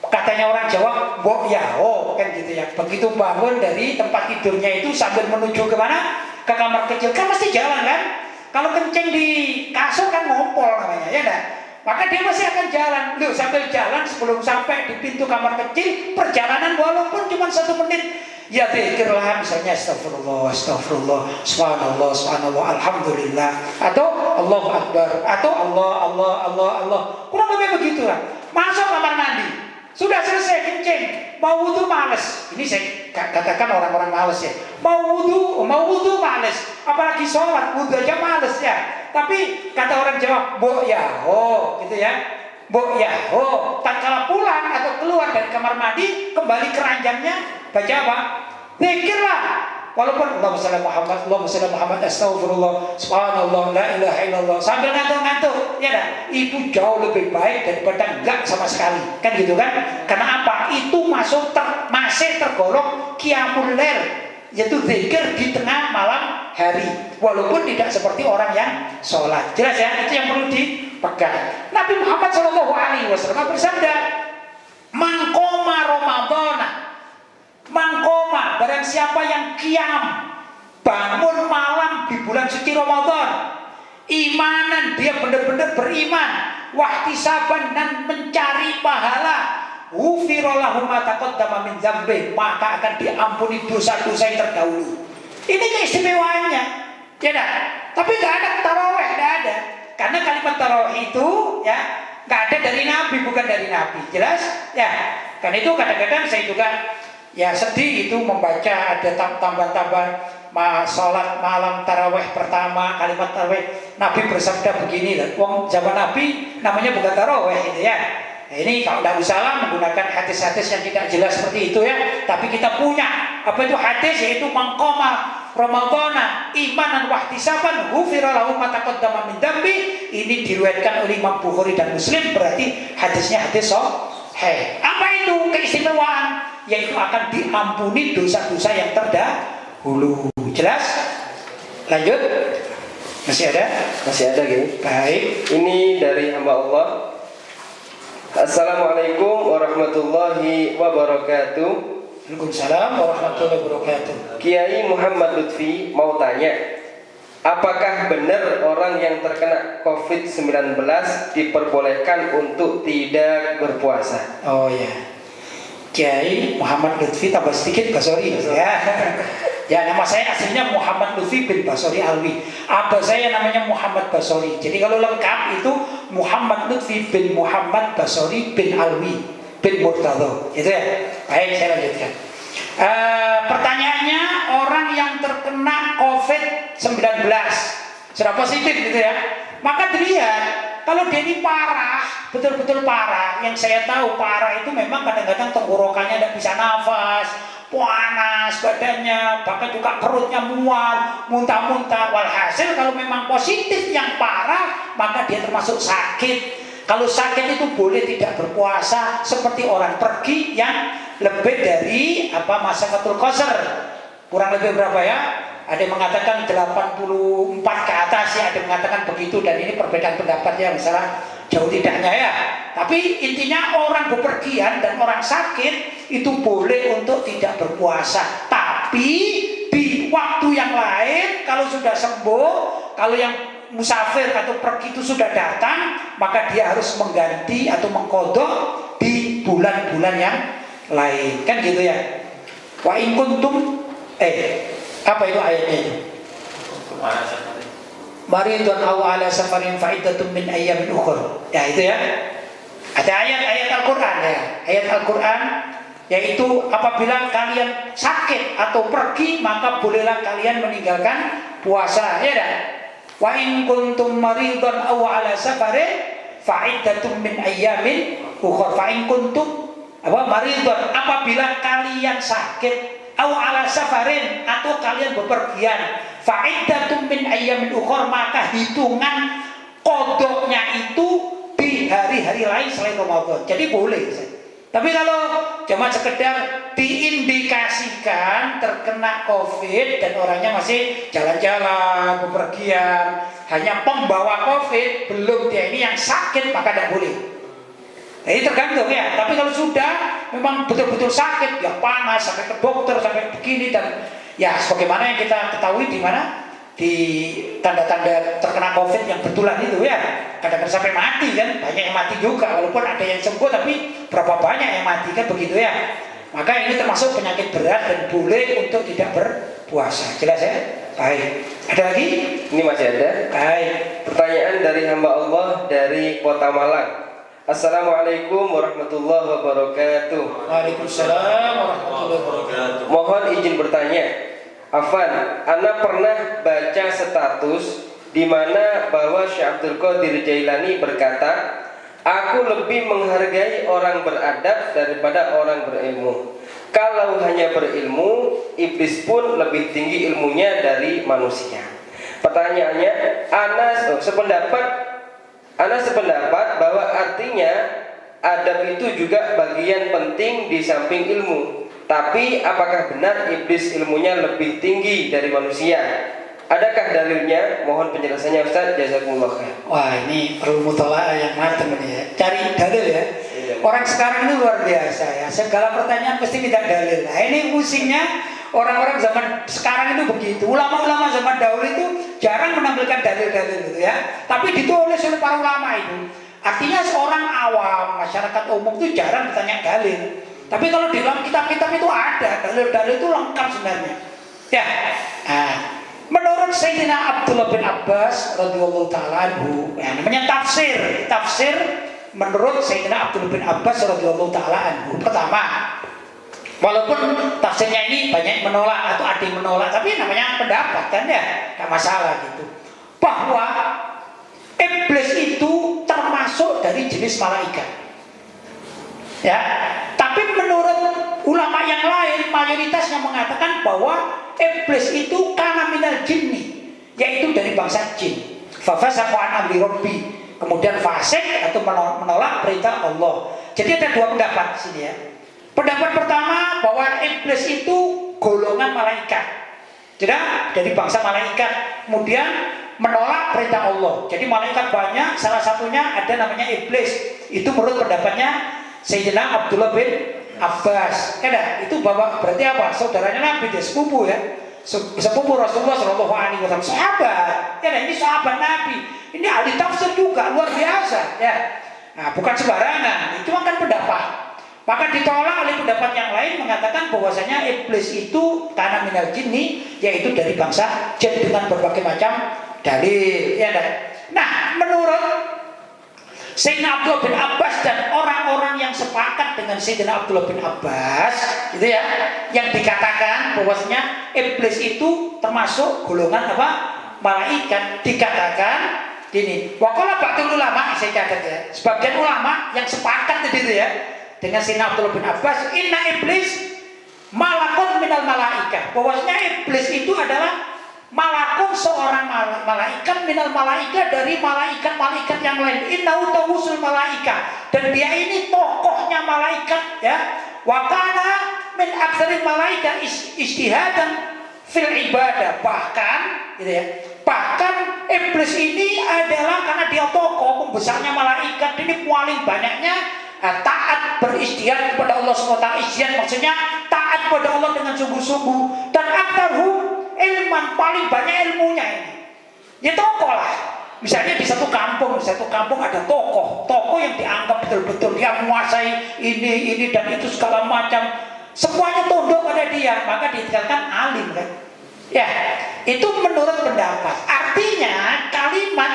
Katanya orang Jawa, mbok ya, oh kan gitu ya. Begitu bangun dari tempat tidurnya itu sambil menuju ke mana? Ke kamar kecil, kan mesti jalan kan? Kalau kencing di kasur kan ngompol namanya, ya dah. Maka dia masih akan jalan. Loh, sambil jalan sebelum sampai di pintu kamar kecil, perjalanan walaupun cuma 1 menit, ya zikirlah misalnya astagfirullah, astagfirullah, subhanallah, subhanallah, alhamdulillah, atau Allahu Akbar, atau Allah. Kurang lebih begitulah. Masuk kamar mandi, sudah selesai kencing, mau wudu males. Ini saya katakan orang-orang males ya. Mau wudu males, apalagi sholat, wudu aja males ya. Tapi kata orang Jawa, mbok ya ho, gitu ya. Mbok ya ho, tatkala pulang atau keluar dari kamar mandi, kembali ke ranjangnya, baca apa? Zikirlah. Walaupun Allahumma shalli Muhammad, astagfirullah, subhanallah, la ilaha illallah, sambil ngantuk-ngantuk, ya dah. Itu jauh lebih baik daripada enggak sama sekali, kan gitu kan? Karena apa? Itu masih tergolong qiyamul lail, yaitu zikir di tengah malam hari, walaupun tidak seperti orang yang sholat. Jelas ya? Itu yang perlu dipegang. Nabi Muhammad SAW bersabda, mangkoma Ramadana, mangkoma, barang siapa yang qiyam, bangun malam di bulan suci Ramadan, imanan, dia benar-benar beriman, wahtisaban, dan mencari pahala, ghufirallahu ma taqaddama min dzambi, maka akan diampuni dosa-dosa yang terdahulu. Ini keistimewaannya, ya dah. Tapi nggak ada taraweh, nggak ada, karena kalimat taraweh itu ya nggak ada dari Nabi, bukan dari Nabi. Jelas ya. Karena itu kadang-kadang saya juga ya sedih itu membaca ada tambahan-tambahan sholat malam taraweh pertama, kalimat taraweh. Nabi bersabda begini lah. Wong zaman Nabi namanya bukan taraweh itu ya. Nah, ini kalau tidak usahlah menggunakan hadis-hadis yang tidak jelas seperti itu ya. Tapi kita punya apa itu hadis, yaitu mangkoma Ramadana imanan wahtisaban ghufira lahu ma taqaddama min dzambi. Ini diriwayatkan oleh Imam Bukhari dan Muslim, berarti hadisnya hadis sahih. Apa itu keistimewaan? Yaitu akan diampuni dosa-dosa yang terdahulu. Jelas? Lanjut. Masih ada? Masih ada, Kiai. Baik. Ini dari hamba Allah. Assalamualaikum warahmatullahi wabarakatuh. Waalaikumsalam warahmatullahi wabarakatuh. Kiai Muhammad Lutfi mau tanya, apakah benar orang yang terkena COVID-19 diperbolehkan untuk tidak berpuasa? Oh ya, Kiai Muhammad Lutfi tambah sedikit Basori ya. Ya, nama saya aslinya Muhammad Lutfi bin Basori Alwi. Abah saya namanya Muhammad Basori. Jadi kalau lengkap itu Muhammad Lutfi bin Muhammad Basori bin Alwi bin Murtado. Itu ya. Baik, saya lanjutkan. Pertanyaannya, orang yang terkena COVID-19 sudah positif gitu ya, maka dilihat kalau dia ini parah, betul-betul parah. Yang saya tahu parah itu memang kadang-kadang tenggorokannya tidak bisa nafas, panas badannya, bahkan juga perutnya mual, muntah-muntah. Walhasil kalau memang positif yang parah, maka dia termasuk sakit. Kalau sakit itu boleh tidak berpuasa, seperti orang pergi yang lebih dari Masyafatul Qasr. Kurang lebih berapa ya? Ada yang mengatakan 84 ke atas ya, ada yang mengatakan begitu, dan ini perbedaan pendapatnya misalnya jauh tidaknya ya. Tapi intinya orang bepergian dan orang sakit itu boleh untuk tidak berpuasa. Tapi di waktu yang lain kalau sudah sembuh, kalau yang musafir atau pergi itu sudah datang, maka dia harus mengganti atau mengkodok di bulan-bulan yang lain. Kan gitu ya. Wa in kuntum apa itu ayatnya itu? Maridun aw ala safarin fa'iddatun min ayyamin ukhra. Ya itu ya. Ada ayat-ayat Al-Qur'an ya. Ayat Al-Qur'an yaitu apabila kalian sakit atau pergi, maka bolehlah kalian meninggalkan puasa, ya dah. Wa in kuntum maridun aw ala safarin fa'iddatun min ayyamin ukhra. Fa in kuntum maridun, apabila kalian sakit, aw ala safarin, atau kalian bepergian, fa'iddatun min ayyamin ukhra, maka hitungan kodoknya itu di hari-hari lain selain Ramadan. Jadi boleh. Tapi kalau cuma sekedar diindikasikan terkena COVID dan orangnya masih jalan-jalan, bepergian, hanya pembawa COVID, belum dia ini yang sakit, maka tidak boleh. Ini tergantung ya. Tapi kalau sudah memang betul-betul sakit, ya panas sampai ke dokter sampai begini, dan ya sebagaimana yang kita ketahui di mana, di tanda-tanda terkena COVID yang betulan itu ya, kadang-kadang sampai mati kan, banyak yang mati juga, walaupun ada yang sembuh tapi berapa banyak yang mati kan begitu ya. Maka ini termasuk penyakit berat dan boleh untuk tidak berpuasa. Jelas ya? Baik. Ada lagi? Ini masih ada. Baik. Pertanyaan dari hamba Allah dari Kota Malang. Assalamualaikum warahmatullahi wabarakatuh. Waalaikumsalam warahmatullahi wabarakatuh. Mohon izin bertanya, Afan, Ana pernah baca status di mana bahwa Syekh Abdul Qadir Jailani berkata, aku lebih menghargai orang beradab daripada orang berilmu. Kalau hanya berilmu, iblis pun lebih tinggi ilmunya dari manusia. Pertanyaannya, Ana sependapat bahwa artinya adab itu juga bagian penting di samping ilmu. Tapi apakah benar iblis ilmunya lebih tinggi dari manusia? Adakah dalilnya? Mohon penjelasannya Ustaz. Jazakumullah khair. Wah, ini perlu mutalaah yang matang ini ya. Cari dalil ya. Orang sekarang ini luar biasa ya. Segala pertanyaan pasti minta dalil. Nah, ini pusingnya orang-orang zaman sekarang itu begitu. Ulama-ulama zaman dahulu itu jarang menampilkan dalil-dalil gitu ya. Tapi ditulis oleh para ulama itu. Artinya seorang awam, masyarakat umum itu jarang bertanya dalil. Tapi kalau di dalam kitab-kitab itu ada dalil-dalil itu lengkap sebenarnya. Ya. Nah, menurut Sayyidina Abdullah bin Abbas radhiyallahu taala anhu, ya, namanya tafsir menurut Sayyidina Abdullah bin Abbas radhiyallahu taala anhu. Pertama, walaupun tafsirnya ini banyak menolak atau ada yang menolak, tapi namanya pendapat kan ya, enggak masalah gitu. Bahwa iblis itu termasuk dari jenis malaikat. Ya, tapi menurut ulama yang lain mayoritasnya mengatakan bahwa iblis itu kana minal jinni, yaitu dari bangsa jin. Fa fasaqa an amri rabbi, kemudian fasik atau menolak perintah Allah. Jadi ada dua pendapat sini ya. Pendapat pertama bahwa iblis itu golongan malaikat. Jadi dari bangsa malaikat. Kemudian menolak perintah Allah. Jadi malaikat banyak, salah satunya ada namanya iblis. Itu menurut pendapatnya Sayyidina Abdullah bin Abbas. Itu bapak berarti apa? Saudaranya Nabi, dia sepupu ya. Sepupu Rasulullah Shallallahu Alaihi Wasallam, sahabat. Ini sahabat Nabi. Ini ahli tafsir juga luar biasa ya. Nah, bukan sembarangan. Itu kan pendapat. Maka ditolak oleh pendapat yang lain mengatakan bahwasanya iblis itu karena minal jinni, yaitu dari bangsa jin dengan berbagai macam dalil ya. Nah, menurut Sayyidina Abdullah bin Abbas dan orang-orang yang sepakat dengan Sayyidina Abdullah bin Abbas gitu ya, yang dikatakan bahwasanya iblis itu termasuk golongan apa? Malaikat. Dikatakan gini, waqala ba'dul ulama, saya catat ya, sebagian ulama yang sepakat itu ya dengan Sayyidina Abdullah bin Abbas, inna iblis malakun minal malaikah, bahwasanya iblis itu adalah malakun, seorang malaikat minal malaikah, dari malaikat-malaikat yang lain. Innahu tawusul malaikah, dan dia ini tokohnya malaikat ya. Wa kana min aktsaril malaikah ijtihadan fil ibadah, bahkan gitu ya. Bahkan iblis ini adalah karena dia tokoh pembesarnya malaikat, ini paling banyaknya taat beristihad kepada Allah SWT. Istihad maksudnya taat kepada Allah dengan sungguh-sungguh. Dan aktarhum ilman, paling banyak ilmunya ini. Ya tokoh lah. Misalnya di satu kampung ada tokoh yang dianggap betul-betul dia menguasai ini dan itu segala macam. Semuanya tunduk pada dia, maka dikatakan alim kan. Ya, itu menurut pendapat. Artinya kalimat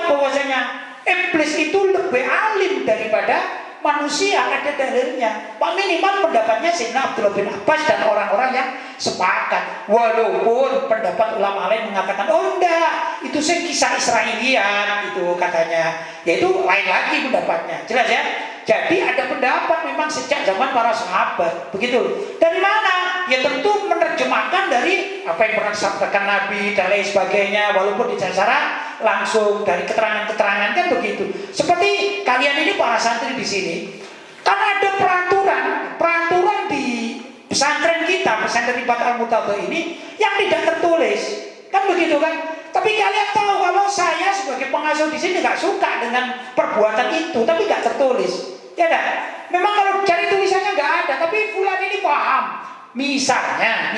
bahwasanya iblis itu lebih alim daripada manusia, ada dalilnya. Pak minimal pendapatnya Sayyidina Abdullah bin Abbas dan orang-orang yang sepakat. Walaupun pendapat ulama lain mengatakan, oh enggak, itu kisah Israelian itu katanya. Yaitu lain lagi pendapatnya. Jelas ya? Jadi ada pendapat memang sejak zaman para sahabat. Begitu. Dari mana? Ya tentu menerjemahkan dari apa yang pernah disampaikan Nabi dan lain sebagainya, walaupun secara langsung dari keterangan-keterangan kan begitu. Seperti kalian ini para santri di sini, kan ada peraturan di pesantren kita, pesantren Ribat Al-Mutadha ini yang tidak tertulis, kan begitu kan? Tapi kalian tahu kalau saya sebagai pengasuh di sini nggak suka dengan perbuatan itu, tapi nggak tertulis, ya kan? Memang kalau cari tulisannya nggak ada, tapi fulan ini paham. Misalnya,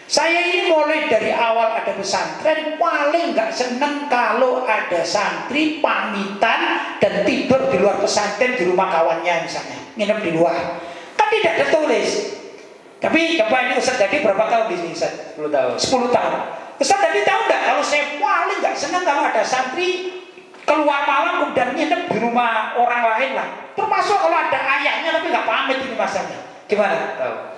saya ini mulai dari awal ada pesantren, paling nggak seneng kalau ada santri pamitan dan tidur di luar pesantren di rumah kawannya misalnya, nginep di luar, kan tidak tertulis. Tapi coba ini Ustaz jadi berapa tahun di sini Ustaz? 10 tahun. 10 tahun. Ustaz tadi tahu nggak kalau saya paling nggak senang kalau ada santri keluar malam kemudian nginep di rumah orang lain lah. Termasuk kalau ada ayahnya tapi nggak pamit ini masanya. Gimana?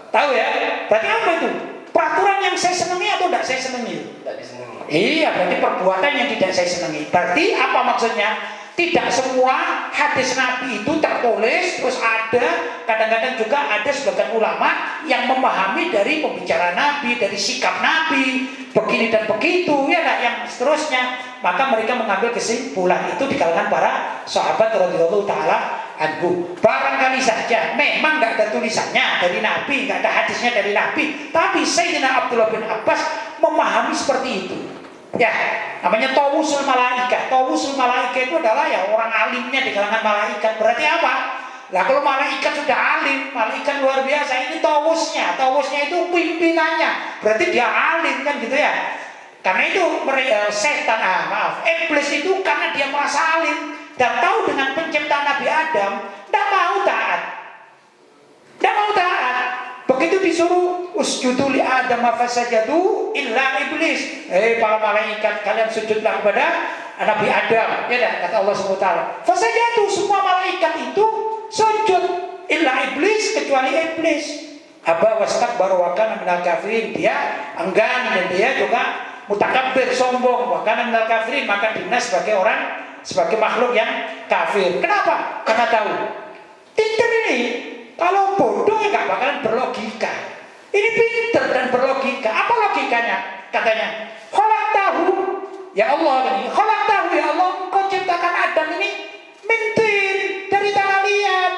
Tahu ya? Berarti apa itu? Peraturan yang saya senangi atau tidak saya senangi? Tidak disenangi. Iya, berarti perbuatan yang tidak saya senangi. Berarti apa maksudnya? Tidak semua hadis Nabi itu tertulis, terus ada, kadang-kadang juga ada sebagian ulama yang memahami dari pembicaraan Nabi, dari sikap Nabi, begini dan begitu, ya lah, yang seterusnya. Maka mereka mengambil kesimpulan itu di kalangan para sahabat radhiyallahu taala anhu. Barangkali saja memang nggak ada tulisannya dari Nabi, nggak ada hadisnya dari Nabi, tapi Sayyidina Abdullah bin Abbas memahami seperti itu. Ya, namanya tawusul malaikah. Tawusul malaikah itu adalah ya orang alimnya di kalangan malaikat. Berarti apa? Lah kalau malaikat sudah alim, malaikat luar biasa, ini tawusnya itu pimpinannya. Berarti dia alim kan gitu ya. Karena itu setan, iblis itu karena dia merasa alim dan tahu dengan penciptaan Nabi Adam, tidak mau taat. Begitu disuruh usjudu li Adam fasajadu illa iblis. Para malaikat, kalian sujudlah kepada Nabi Adam. Ya dah, kata Allah SWT. Fasajadu, semua malaikat itu sujud illa iblis, kecuali iblis. Aba wastakbaru wa kana minal kafirin. Dia enggan dan dia juga mutakabbir, sombong, wa kana minal kafirin, maka dinas sebagai makhluk yang kafir. Kenapa? Karena tahu. Pinter ini. Kalau bodoh ya gak bakalan berlogika. Ini pinter dan berlogika. Apa logikanya? Katanya, kholak tahu ya Allah ini. Kholak tahu ya Allah, engkau ciptakan Adam ini mintin dari tanah liat.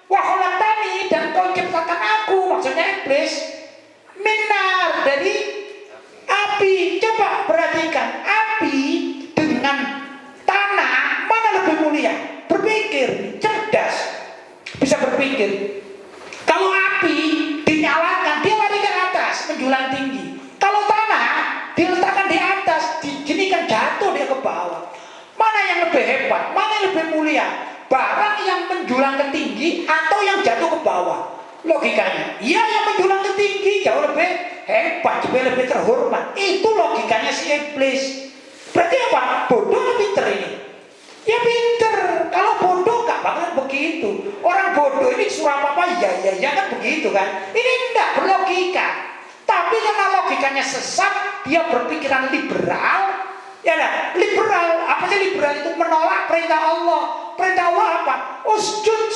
Wah kholak tani, dan engkau ciptakan aku, maksudnya iblis, minar dari api. Coba menjulang tinggi. Kalau tanah diletakkan di atas, dijadikan jatuh dia ke bawah. Mana yang lebih hebat? Mana yang lebih mulia? Barang yang menjulang ke tinggi atau yang jatuh ke bawah? Logikanya, ya yang menjulang ke tinggi jauh lebih hebat, jauh lebih terhormat. Itu logikanya si iblis. Berarti apa? Bodoh atau pinter ini? Ya pinter. Kalau bodoh gak bakalan begitu. Orang bodoh ini suruh apa-apa ya kan begitu kan. Ini enggak berlogika. Tapi karena logikanya sesat, dia berpikiran liberal. Ya lah, liberal. Apa sih liberal itu? Menolak perintah Allah. Perintah Allah apa? Sujud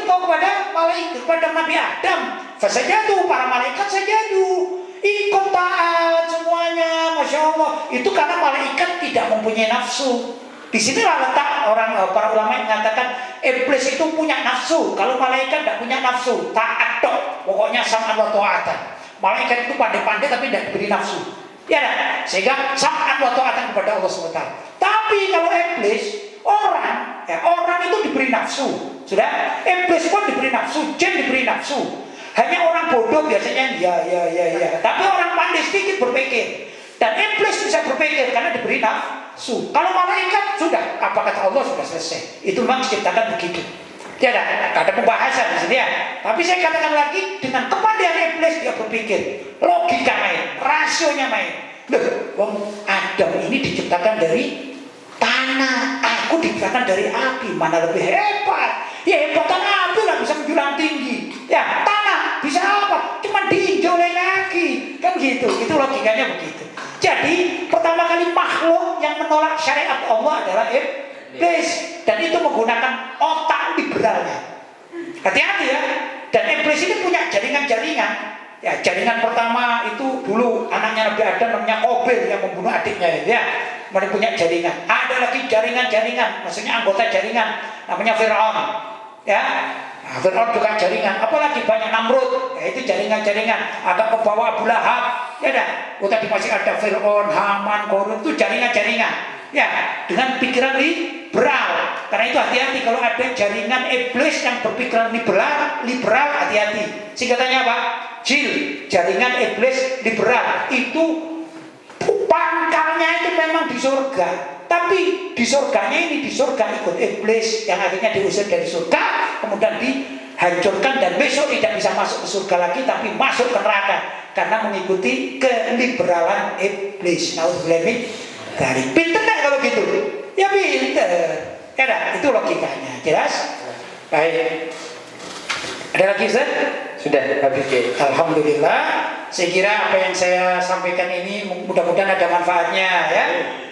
kau kepada malaikat, kepada Nabi Adam. Fasajadu, para malaikat sajadu. Ikut taat semuanya, Masya Allah. Itu karena malaikat tidak mempunyai nafsu. Di sinilah letak para ulama yang mengatakan iblis itu punya nafsu. Kalau malaikat tidak punya nafsu, taat dok. Pokoknya sam'an wa ta'atan. Malaikat itu pandai-pandai tapi tidak diberi nafsu. Ya kan? Sehingga sam'an wa ta'atan kepada Allah SWT. Tapi kalau iblis, orang itu diberi nafsu. Sudah? Iblis pun diberi nafsu, jin diberi nafsu. Hanya orang bodoh biasanya ya. Tapi orang pandai sedikit berpikir. Dan iblis bisa berpikir karena diberi nafsu. Kalau malaikat sudah, apa kata Allah sudah selesai. Itu memang diciptakan begitu. Tidak ada pembahasan di sini ya. Tapi saya katakan lagi, dengan kepandaian iblis dia berpikir, logika main, rasionya main. Loh, wong Adam ini diciptakan dari tanah, aku diciptakan dari api, mana lebih hebat? Ya hebatan api lah bisa menjulang tinggi. Ya tanah bisa apa? Cuma diinjau lagi, kan gitu. Itu logikanya begitu. Jadi pertama kali makhluk yang menolak syariat Allah adalah iblis, dan itu menggunakan otak liberalnya. Hati-hati ya. Dan iblis ini punya jaringan-jaringan. Ya, jaringan pertama itu dulu anaknya Nabi Adam namanya Qabil yang membunuh adiknya ya. Mereka punya jaringan. Ada lagi jaringan-jaringan, maksudnya anggota jaringan namanya Fir'aun. Ya. Nah, Fir'aun juga jaringan. Apalagi banyak Namrud, ya itu jaringan-jaringan. Agak ke bawah Abu Lahab. Ya dah. Tadi masih ada Fir'aun, Haman, Korun, itu jaringan-jaringan. Ya, dengan pikiran liberal. Karena itu hati-hati kalau ada jaringan iblis yang berpikiran liberal hati-hati. Singkatannya apa? JIL, jaringan iblis liberal. Itu pangkalnya itu memang di surga. Tapi di surganya ini, di surga ikut iblis yang akhirnya diusir dari surga, kemudian dihancurkan dan besok tidak bisa masuk ke surga lagi, tapi masuk ke neraka karena mengikuti keliberalan iblis. Nauzubillah dari pinter kan kalau gitu? Ya pinter. Ya itu logikanya. Jelas? Baik. Ada lagi Ustaz? Sudah habis ya. Alhamdulillah. Saya kira apa yang saya sampaikan ini mudah-mudahan ada manfaatnya ya.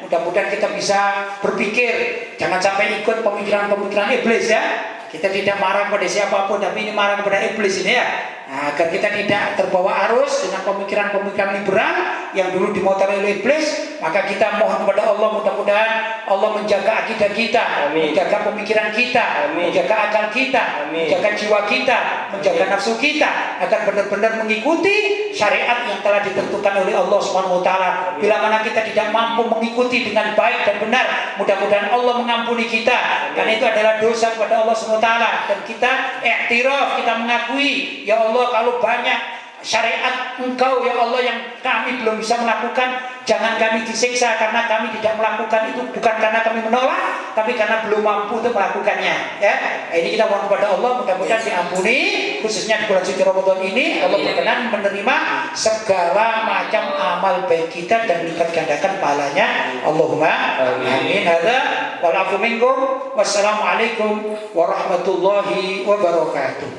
Mudah-mudahan kita bisa berpikir, jangan sampai ikut pemikiran-pemikiran iblis ya. Kita tidak marah pada siapapun, tapi ini marah kepada iblis ini ya. Nah, agar kita tidak terbawa arus dengan pemikiran-pemikiran liberal yang dulu dimotori oleh iblis, maka kita mohon kepada Allah mudah-mudahan Allah menjaga akidah kita, Amin. menjaga pemikiran kita, Amin. menjaga akal kita, Amin. menjaga jiwa kita, menjaga nafsu kita, agar benar-benar mengikuti syariat yang telah ditentukan oleh Allah Subhanahu wa taala. Bila mana kita tidak mampu mengikuti dengan baik dan benar, mudah-mudahan Allah mengampuni kita. Karena itu adalah dosa kepada Allah Subhanahu wa taala, dan kita iktiraf, kita mengakui, ya Allah kalau banyak syariat Engkau ya Allah yang kami belum bisa melakukan, jangan kami disiksa karena kami tidak melakukan itu, bukan karena kami menolak, tapi karena belum mampu untuk melakukannya ya. Ini kita mohon kepada Allah mudah-mudahan diampuni, khususnya di bulan suci Ramadan ini Allah berkenan menerima segala macam amal baik kita dan lipat gandakan pahalanya. Allahumma amin. Hadza wal afu minkum. Wassalamualaikum warahmatullahi wabarakatuh.